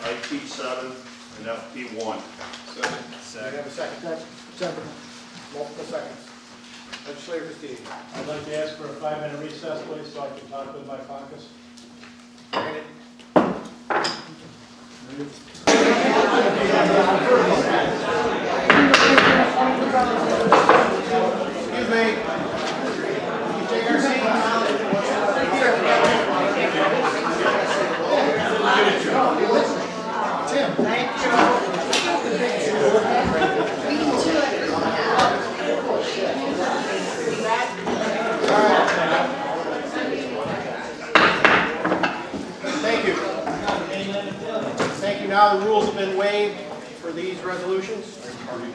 IT 7, and FP 1. Do we have a second? Second. Multiple seconds. Legislator Castillo. I'd like to ask for a 5-minute recess, please, so I can talk with my caucus. Excuse me. You take our seats. Tim, thank you. Thank you. Thank you. Now the rules have been waived for these resolutions.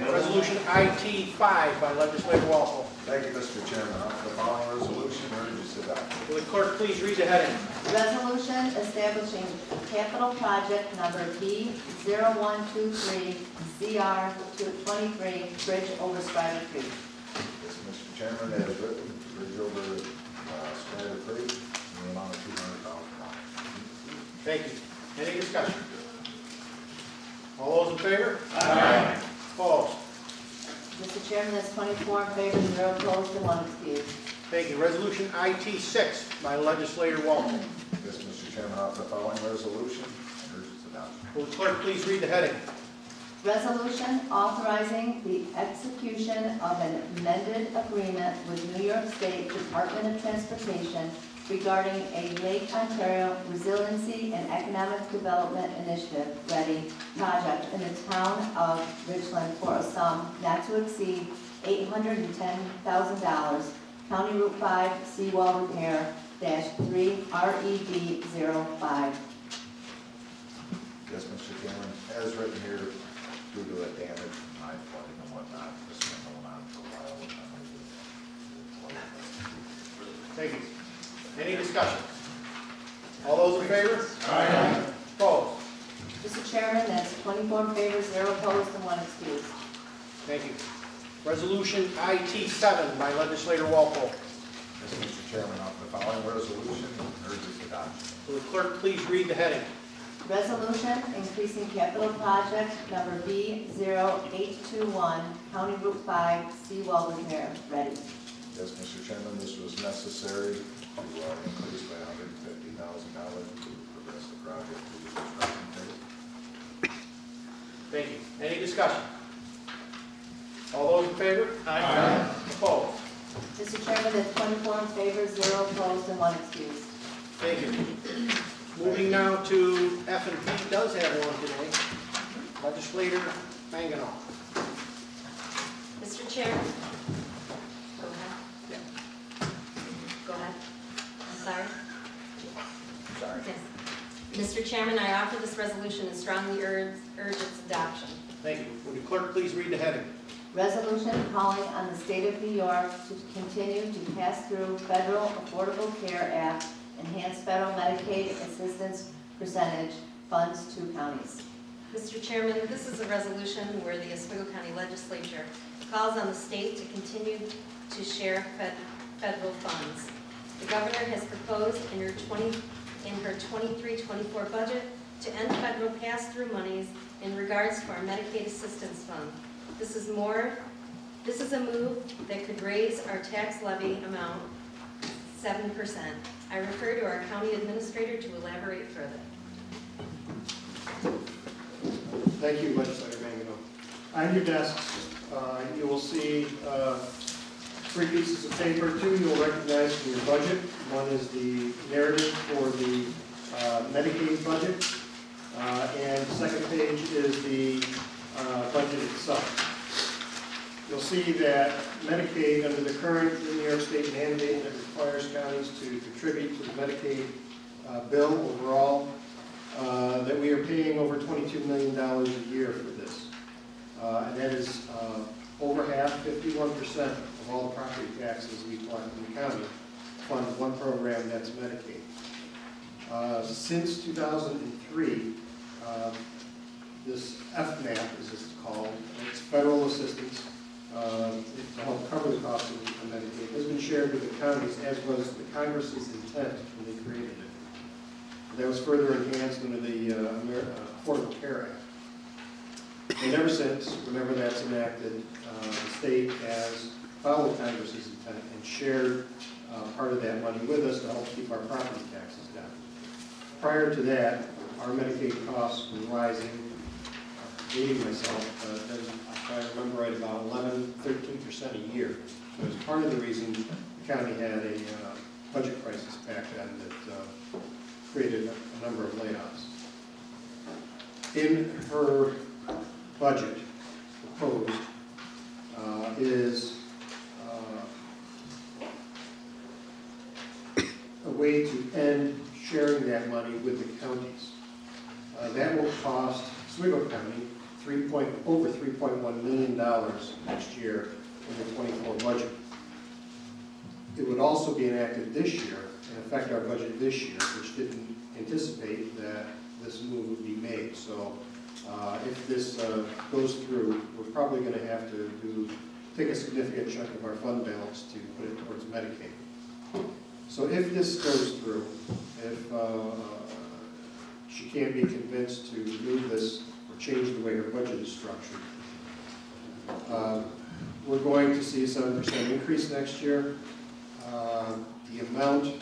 Resolution IT 5 by Legislator Walpole. Thank you, Mr. Chairman. The following resolution urges adoption. Will the clerk please read the heading? Resolution establishing capital project number B0123 CR 23 Bridge over Spider Creek. Yes, Mr. Chairman, as written, bridge over Spider Creek in the amount of $200,000. Thank you. Any discussion? All those in favor? Aye. Opposed? Mr. Chairman, that's 24 in favor, 0 opposed, and 1 excused. Thank you. Resolution IT 6 by Legislator Walpole. Yes, Mr. Chairman, the following resolution urges adoption. Will the clerk please read the heading? Resolution authorizing the execution of an amended agreement with New York State Department of Transportation regarding a Lake Ontario Resiliency and Economic Development Initiative ready project in the town of Richland for a sum not to exceed $810,000, County Route 5 seawall repair -3 RED 05. Yes, Mr. Chairman, as written here, due to a damage from high flooding and whatnot, this has been going on for a while. Thank you. Any discussion? All those in favor? Aye. Opposed? Mr. Chairman, that's 24 in favor, 0 opposed, and 1 excused. Thank you. Resolution IT 7 by Legislator Walpole. Yes, Mr. Chairman, the following resolution urges adoption. Will the clerk please read the heading? Resolution increasing capital project number B0821, County Route 5 seawall repair ready. Yes, Mr. Chairman, this was necessary to increase by $150,000 to progress the project to the construction phase. Thank you. Any discussion? All those in favor? Aye. Opposed? Mr. Chairman, that's 24 in favor, 0 opposed, and 1 excused. Thank you. Moving now to F and P does have one today. Legislator Mangano. Mr. Chair. Go ahead. Go ahead. I'm sorry. Sorry. Yes. Mr. Chairman, I offer this resolution and strongly urge its adoption. Thank you. Would the clerk please read the heading? Resolution calling on the state of New York to continue to pass through Federal Affordable Care Act enhanced federal Medicaid assistance percentage funds to counties. Mr. Chairman, this is a resolution where the Oswego County Legislature calls on the state to continue to share federal funds. The governor has proposed in her 23-24 budget to end federal pass-through monies in regards to our Medicaid assistance fund. This is a move that could raise our tax levy amount 7%. I refer to our county administrator to elaborate further. Thank you, Legislator Mangano. On your desks, you will see 3 pieces of paper. 2 you'll recognize from your budget. One is the narrative for the Medicaid budget, and the second page is the budget itself. You'll see that Medicaid, under the current New York State mandate that requires counties to contribute to the Medicaid bill overall, that we are paying over $22 million a year for this. And that is over half, 51% of all the property taxes we collect in the county fund one program, that's Medicaid. Since 2003, this FMAP, as it's called, it's federal assistance to help cover the cost of Medicaid has been shared with the counties, as was the Congress's intent when they created it. That was further enhanced under the Affordable Care Act. And ever since, whenever that's enacted, the state has followed Congress's intent and shared part of that money with us to help keep our property taxes down. Prior to that, our Medicaid costs were rising, dating myself, if I remember right, about 13% a year. So it was part of the reason the county had a budget crisis back then that created a number of layoffs. In her budget proposed is a way to end sharing that money with the counties. That will cost Oswego County over $3.1 million next year in the 24 budget. It would also be enacted this year and affect our budget this year, which didn't anticipate that this move would be made. So if this goes through, we're probably going to have to take a significant chunk of our fund balance to put it towards Medicaid. So if this goes through, if she can't be convinced to move this or change the way her budget is structured, we're going to see a 7% increase next year. The amount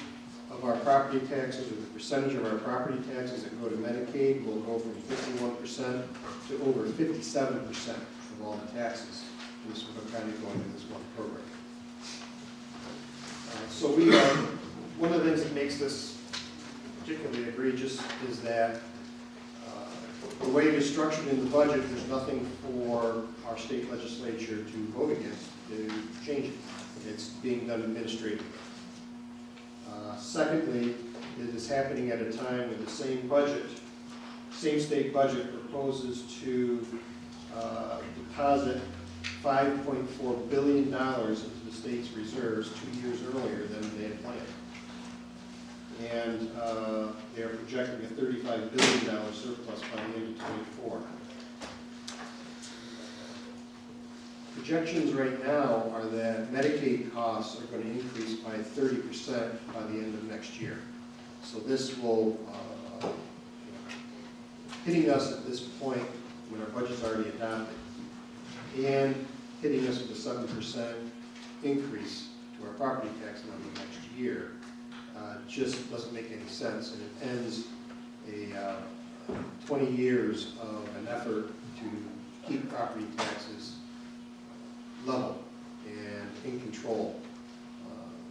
of our property taxes, or the percentage of our property taxes that go to Medicaid, will go from 51% to over 57% of all the taxes in Oswego County going to this one program. So we one of the things that makes this particularly egregious is that the way it is structured in the budget, there's nothing for our state legislature to vote against to change it. It's being done administratively. Secondly, it is happening at a time when the same state budget proposes to deposit $5.4 billion into the state's reserves 2 years earlier than they had planned. And they are projecting a $35 billion surplus by the end of 24. Projections right now are that Medicaid costs are going to increase by 30% by the end of next year. So this will, hitting us at this point when our budget's already adopted, and hitting us with a 7% increase to our property tax levy next year, just doesn't make any sense, and it ends a 20 years of an effort to keep property taxes level and in control.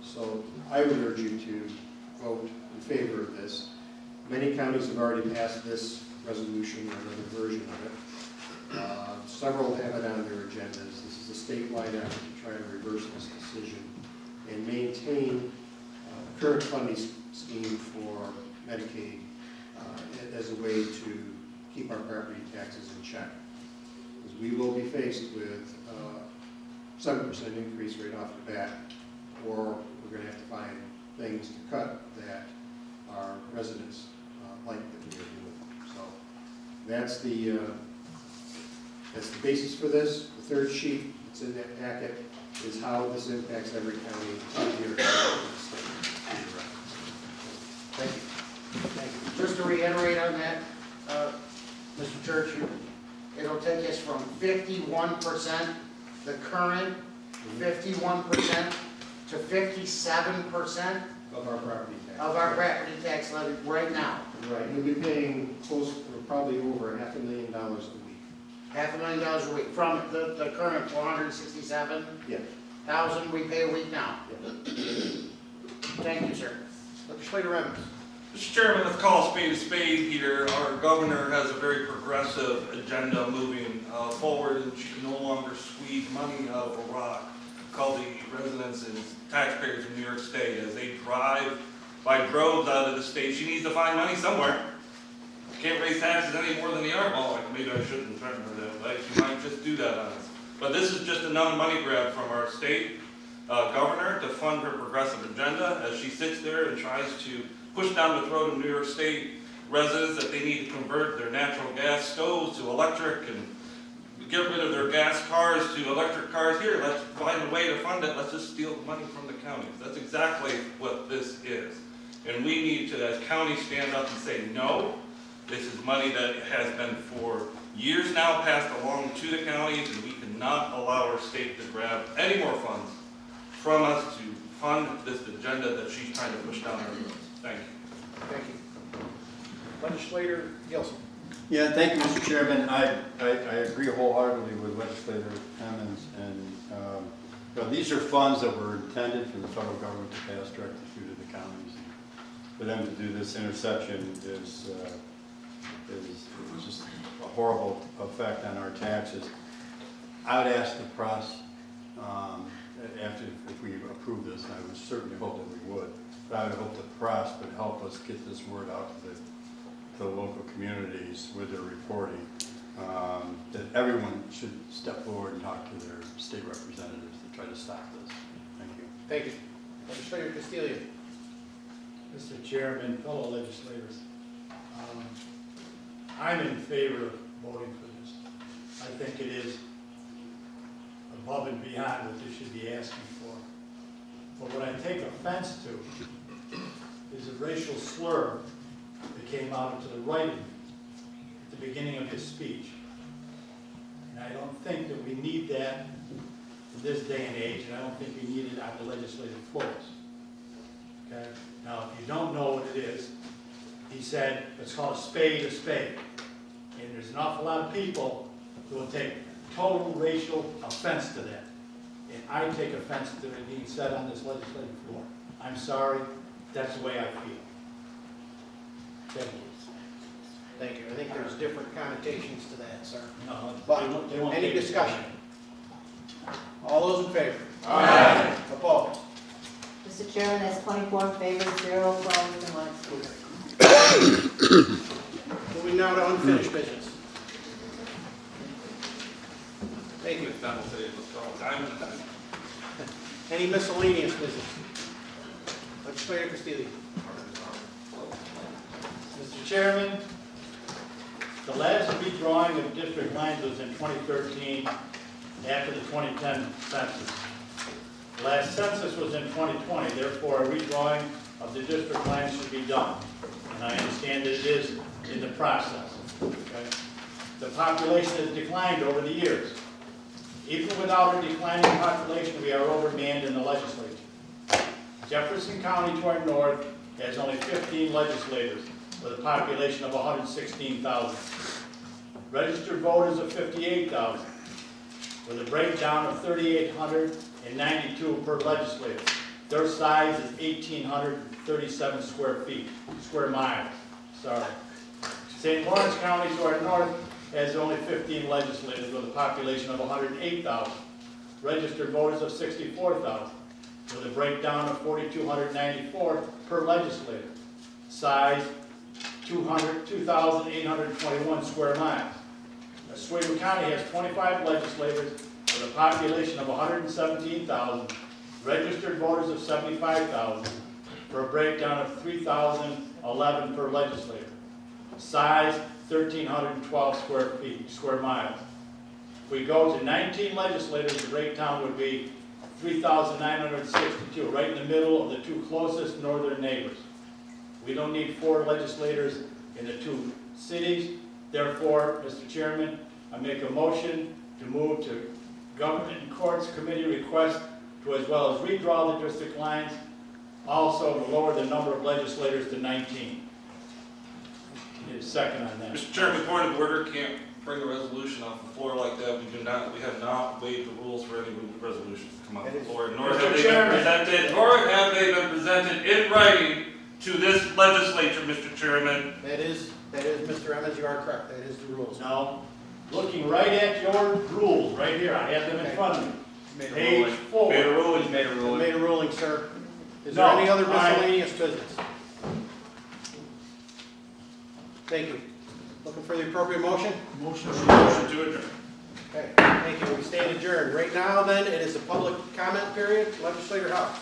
So I would urge you to vote in favor of this. Many counties have already passed this resolution or another version of it. Several have it on their agendas. This is a statewide effort to try to reverse this decision and maintain the current funding scheme for Medicaid as a way to keep our property taxes in check. Because we will be faced with 7% increase right off the bat, or we're going to have to find things to cut that our residents like that we are doing. So that's the basis for this. The third sheet that's in that packet is how this impacts every county in New York State. Thank you. Thank you. Just to reiterate on that, Mr. Church, it'll take us from 51%, the current 51%, to 57% Of our property tax. of our property tax levy right now. Right, you'll be paying close, or probably over $500,000 a week. $500,000 a week from the current 467,000 Yeah. we pay a week now. Thank you, sir. Legislator Evans. Mr. Chairman, let's call a spade here. Our governor has a very progressive agenda moving forward, and she can no longer squeeze money out of a rock. Call the residents and taxpayers of New York State as they drive by droves out of the state. She needs to find money somewhere. Can't raise taxes any more than they are. Well, maybe I shouldn't threaten her that way. She might just do that on us. But this is just another money grab from our state governor to fund her progressive agenda as she sits there and tries to push down the throat of New York State residents that they need to convert their natural gas stoves to electric and get rid of their gas cars to electric cars. Here, let's find a way to fund it. Let's just steal the money from the counties. That's exactly what this is. And we need to, as counties, stand up and say, no, this is money that has been for years now passed along to the counties, and we cannot allow our state to grab any more funds from us to fund this agenda that she's trying to push down our throats. Thank you. Thank you. Legislator Gilson. Yeah, thank you, Mr. Chairman. I agree wholeheartedly with Legislator Emmons, and you know, these are funds that were intended for the federal government to pass directly through to the counties. And for them to do this interception is just a horrible effect on our taxes. I would ask the press, if we approve this, and I would certainly hope that we would, but I would hope the press would help us get this word out to the local communities with their reporting, that everyone should step forward and talk to their state representatives to try to stop this. Thank you. Thank you. Legislator Castillo. Mr. Chairman, fellow legislators, I'm in favor of voting for this. I think it is above and beyond what they should be asking for. But what I take offense to is a racial slur that came out to the right at the beginning of his speech. And I don't think that we need that in this day and age, and I don't think we need it on the legislative floors. Okay? Now, if you don't know what it is, he said, let's call a spade a spade. And there's an awful lot of people who will take total racial offense to that. And I take offense to it being said on this legislative floor. I'm sorry, that's the way I feel. Thank you. Thank you. I think there's different connotations to that, sir. No, But they won't any take it. discussion? All those in favor? Aye. Opposed? Mr. Chairman, that's 24 in favor, 0 opposed, and 1 excluded. Moving now to unfinished business. Thank you. Any miscellaneous business? Legislator Castillo. Mr. Chairman, the last redrawing of district lines was in 2013 after the 2010 census. The last census was in 2020, therefore a redrawing of the district lines should be done. And I understand that it is in the process. Okay? The population has declined over the years. Even without a declining population, we are overmanned in the legislature. Jefferson County to our north has only 15 legislators with a population of 116,000. Registered voters of 58,000, with a breakdown of 3,892 per legislator. Their size is 1,837 square miles. Sorry. St. Lawrence County to our north has only 15 legislators with a population of 108,000. Registered voters of 64,000, with a breakdown of 4,294 per legislator. Size 2,821 square miles. Oswego County has 25 legislators with a population of 117,000, registered voters of 75,000, for a breakdown of 3,011 per legislator. Size 1,312 square miles. If we go to 19 legislators, the breakdown would be 3,962, right in the middle of the two closest northern neighbors. We don't need 4 legislators in the 2 cities. Therefore, Mr. Chairman, I make a motion to move to Government and Courts Committee request to, as well as redraw the district lines, also to lower the number of legislators to 19. Need a second on that. Mr. Chairman, point of order, can't bring a resolution off the floor like that. We have not waived the rules for any resolutions to come off the floor, nor have they been presented in writing to this legislature, Mr. Chairman. That is, Mr. Emmons, you are correct. That is the rules. No, looking right at your rules, right here, I have them in front of me. Page 4. Made a ruling. Made a ruling, sir. Is No, there any other miscellaneous business? Thank you. Looking for the appropriate motion? Motion to adjourn. Okay, thank you. We stand adjourned. Right now, then, it is a public comment period. Legislator House.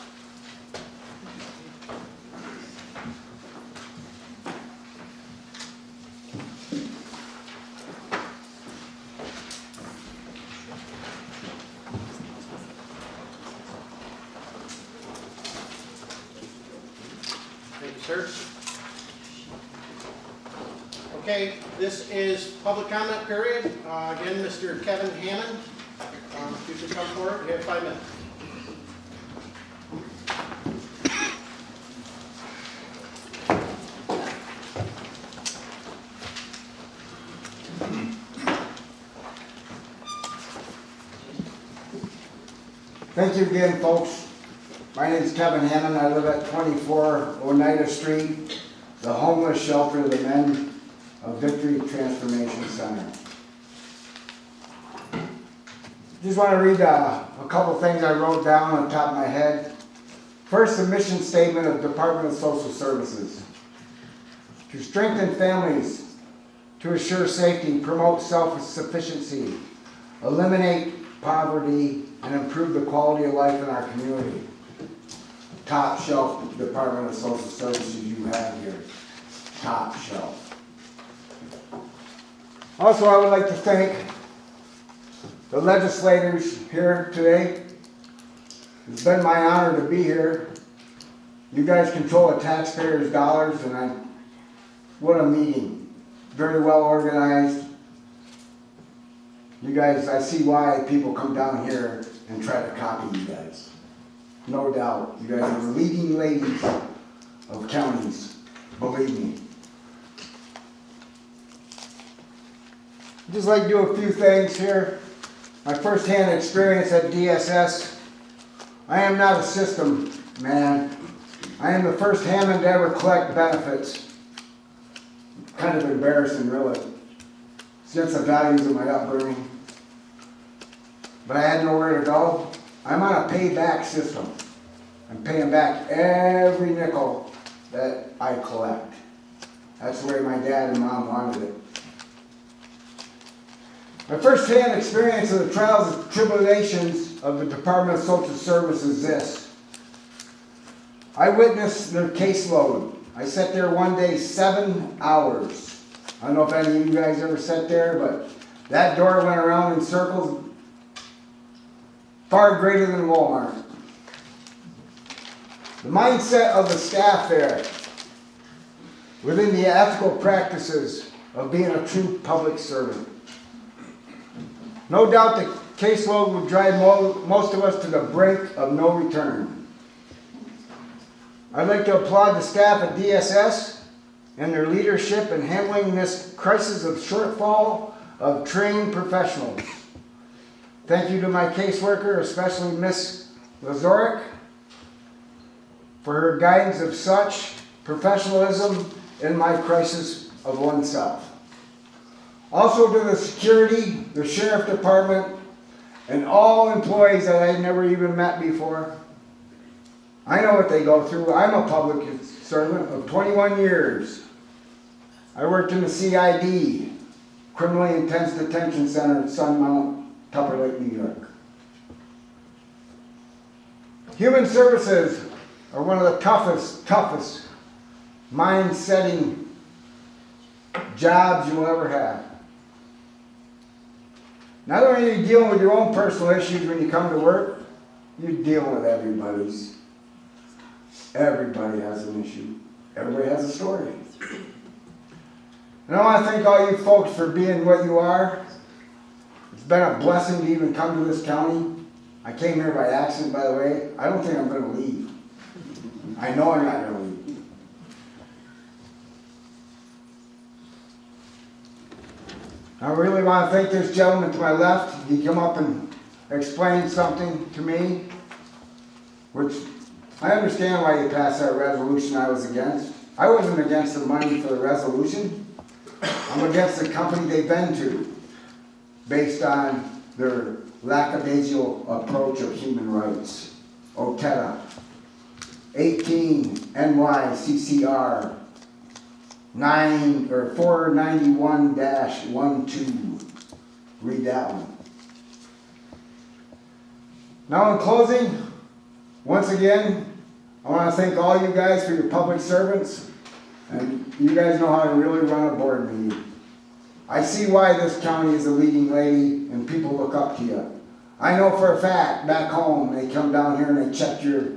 sir. Okay, this is public comment period. Again, Mr. Kevin Hammond, if you could come forward, you have 5 minutes. Thank you again, folks. My name is Kevin Hammond. I live at 24 Oneida Street, the homeless shelter of the men of Victory Transformation Center. Just want to read a couple things I wrote down on top of my head. First, the mission statement of Department of Social Services. To strengthen families, to assure safety, promote self-sufficiency, eliminate poverty, and improve the quality of life in our community. Top shelf Department of Social Services you have here. Top shelf. Also, I would like to thank the legislators here today. It's been my honor to be here. You guys control the taxpayers' dollars, and what a meeting. Very well organized. You guys, I see why people come down here and try to copy you guys. No doubt. You guys are the leading ladies of counties. Believe me. I'd just like to do a few things here. My first-hand experience at DSS. I am not a system man. I am the first Hammond to ever collect benefits. Kind of embarrassing, really. Since the values of my upbringing. But I had nowhere to go. I'm on a payback system. I'm paying back every nickel that I collect. That's the way my dad and mom wanted it. My first-hand experience of the trials and tribulations of the Department of Social Services is this. I witnessed their caseload. I sat there one day 7 hours. I don't know if any of you guys ever sat there, but that door went around in circles far greater than Walmart. The mindset of the staff there, within the ethical practices of being a true public servant. No doubt the caseload would drive most of us to the brink of no return. I'd like to applaud the staff at DSS and their leadership in handling this crisis of shortfall of trained professionals. Thank you to my caseworker, especially Miss Lazoric, for her guidance of such professionalism in my crisis of oneself. Also to the security, the sheriff department, and all employees that I'd never even met before. I know what they go through. I'm a public servant of 21 years. I worked in the CID, Criminally Intense Detention Center at Sunmount, Tupper Lake, New York. Human services are one of the toughest mind-setting jobs you'll ever have. Not only are you dealing with your own personal issues when you come to work, you're dealing with everybody's. Everybody has an issue. Everybody has a story. And I want to thank all you folks for being what you are. It's been a blessing to even come to this county. I came here by accident, by the way. I don't think I'm going to leave. I know I'm not going to leave. I really want to thank this gentleman to my left. He came up and explained something to me, which I understand why he passed that resolution I was against. I wasn't against the money for the resolution. I'm against the company they've been to, based on their lackadaisical approach of human rights. OTETA, 18 NYCCR 491-12. Read that one. Now in closing, once again, I want to thank all you guys for your public servants. And you guys know how to really run a board meeting. I see why this county is a leading lady and people look up to you. I know for a fact, back home, they come down here and they check your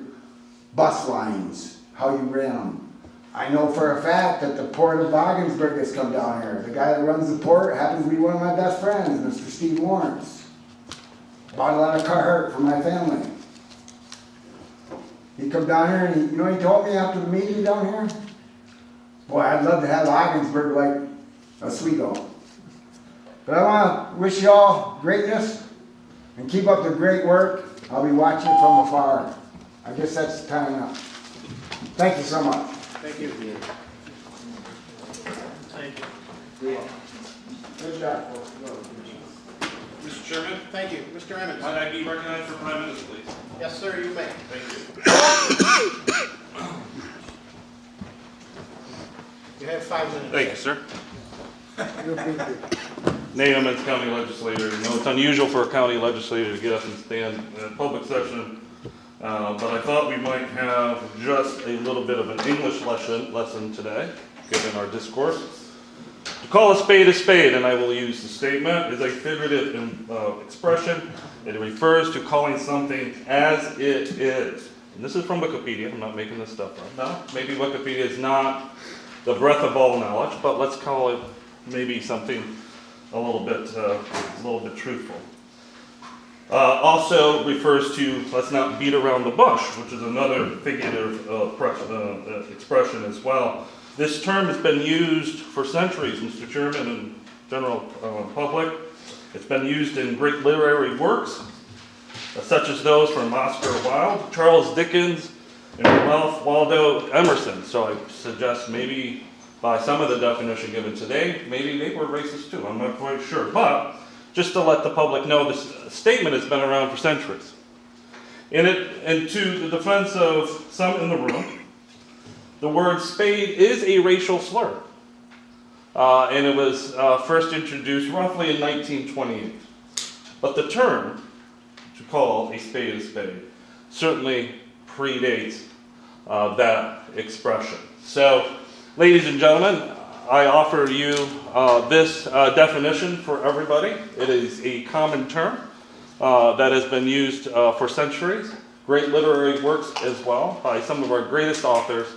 bus lines, how you ran them. I know for a fact that the port of Ogdensburg has come down here. The guy that runs the port happens to be one of my best friends, Mr. Steve Lawrence. Bought a lot of Carhartt for my family. He come down here and he, you know, he told me after the meeting down here, boy, I'd love to have Ogdensburg like Oswego. But I want to wish you all greatness and keep up the great work. I'll be watching from afar. I guess that's time enough. Thank you so much. Thank you. Thank you. Good job, folks. Mr. Chairman, Thank you. Mr. Emmons? might I be recognized for 5 minutes, please? Yes, sir, you may. Thank you. You have 5 minutes. Thank you, sir. Nate Emmons, County Legislator. You know, it's unusual for a county legislator to get up and stand in a public session, but I thought we might have just a little bit of an English lesson today, given our discourse. To call a spade, and I will use the statement, is a figurative expression. It refers to calling something as it is. And this is from Wikipedia. I'm not making this stuff up. No, maybe Wikipedia is not the breadth of all knowledge, but let's call it maybe something a little bit truthful. Also refers to let's not beat around the bush, which is another figurative expression as well. This term has been used for centuries, Mr. Chairman, and general public. It's been used in great literary works, such as those from Oscar Wilde, Charles Dickens, and Ralph Waldo Emerson. So I suggest maybe by some of the definition given today, maybe they were racist too. I'm not quite sure. But just to let the public know, this statement has been around for centuries. And to the defense of some in the room, the word spade is a racial slur. And it was first introduced roughly in 1928. But the term, to call a spade, certainly predates that expression. So, ladies and gentlemen, I offer you this definition for everybody. It is a common term that has been used for centuries. Great literary works as well by some of our greatest authors.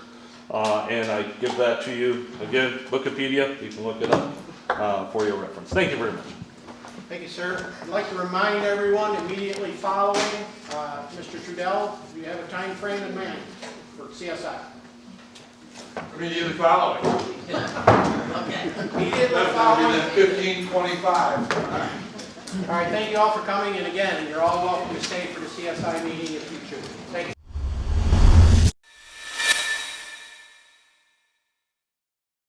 And I give that to you. Again, Wikipedia, you can look it up for your reference. Thank you very much. Thank you, sir. I'd like to remind everyone immediately following, Mr. Trudell, you have a time frame in mind for CSI. Immediately following. Okay. Immediately following. 15:25. All right, thank you all for coming, and again, you're all welcome to stay for the CSI meeting if you choose. Thank you.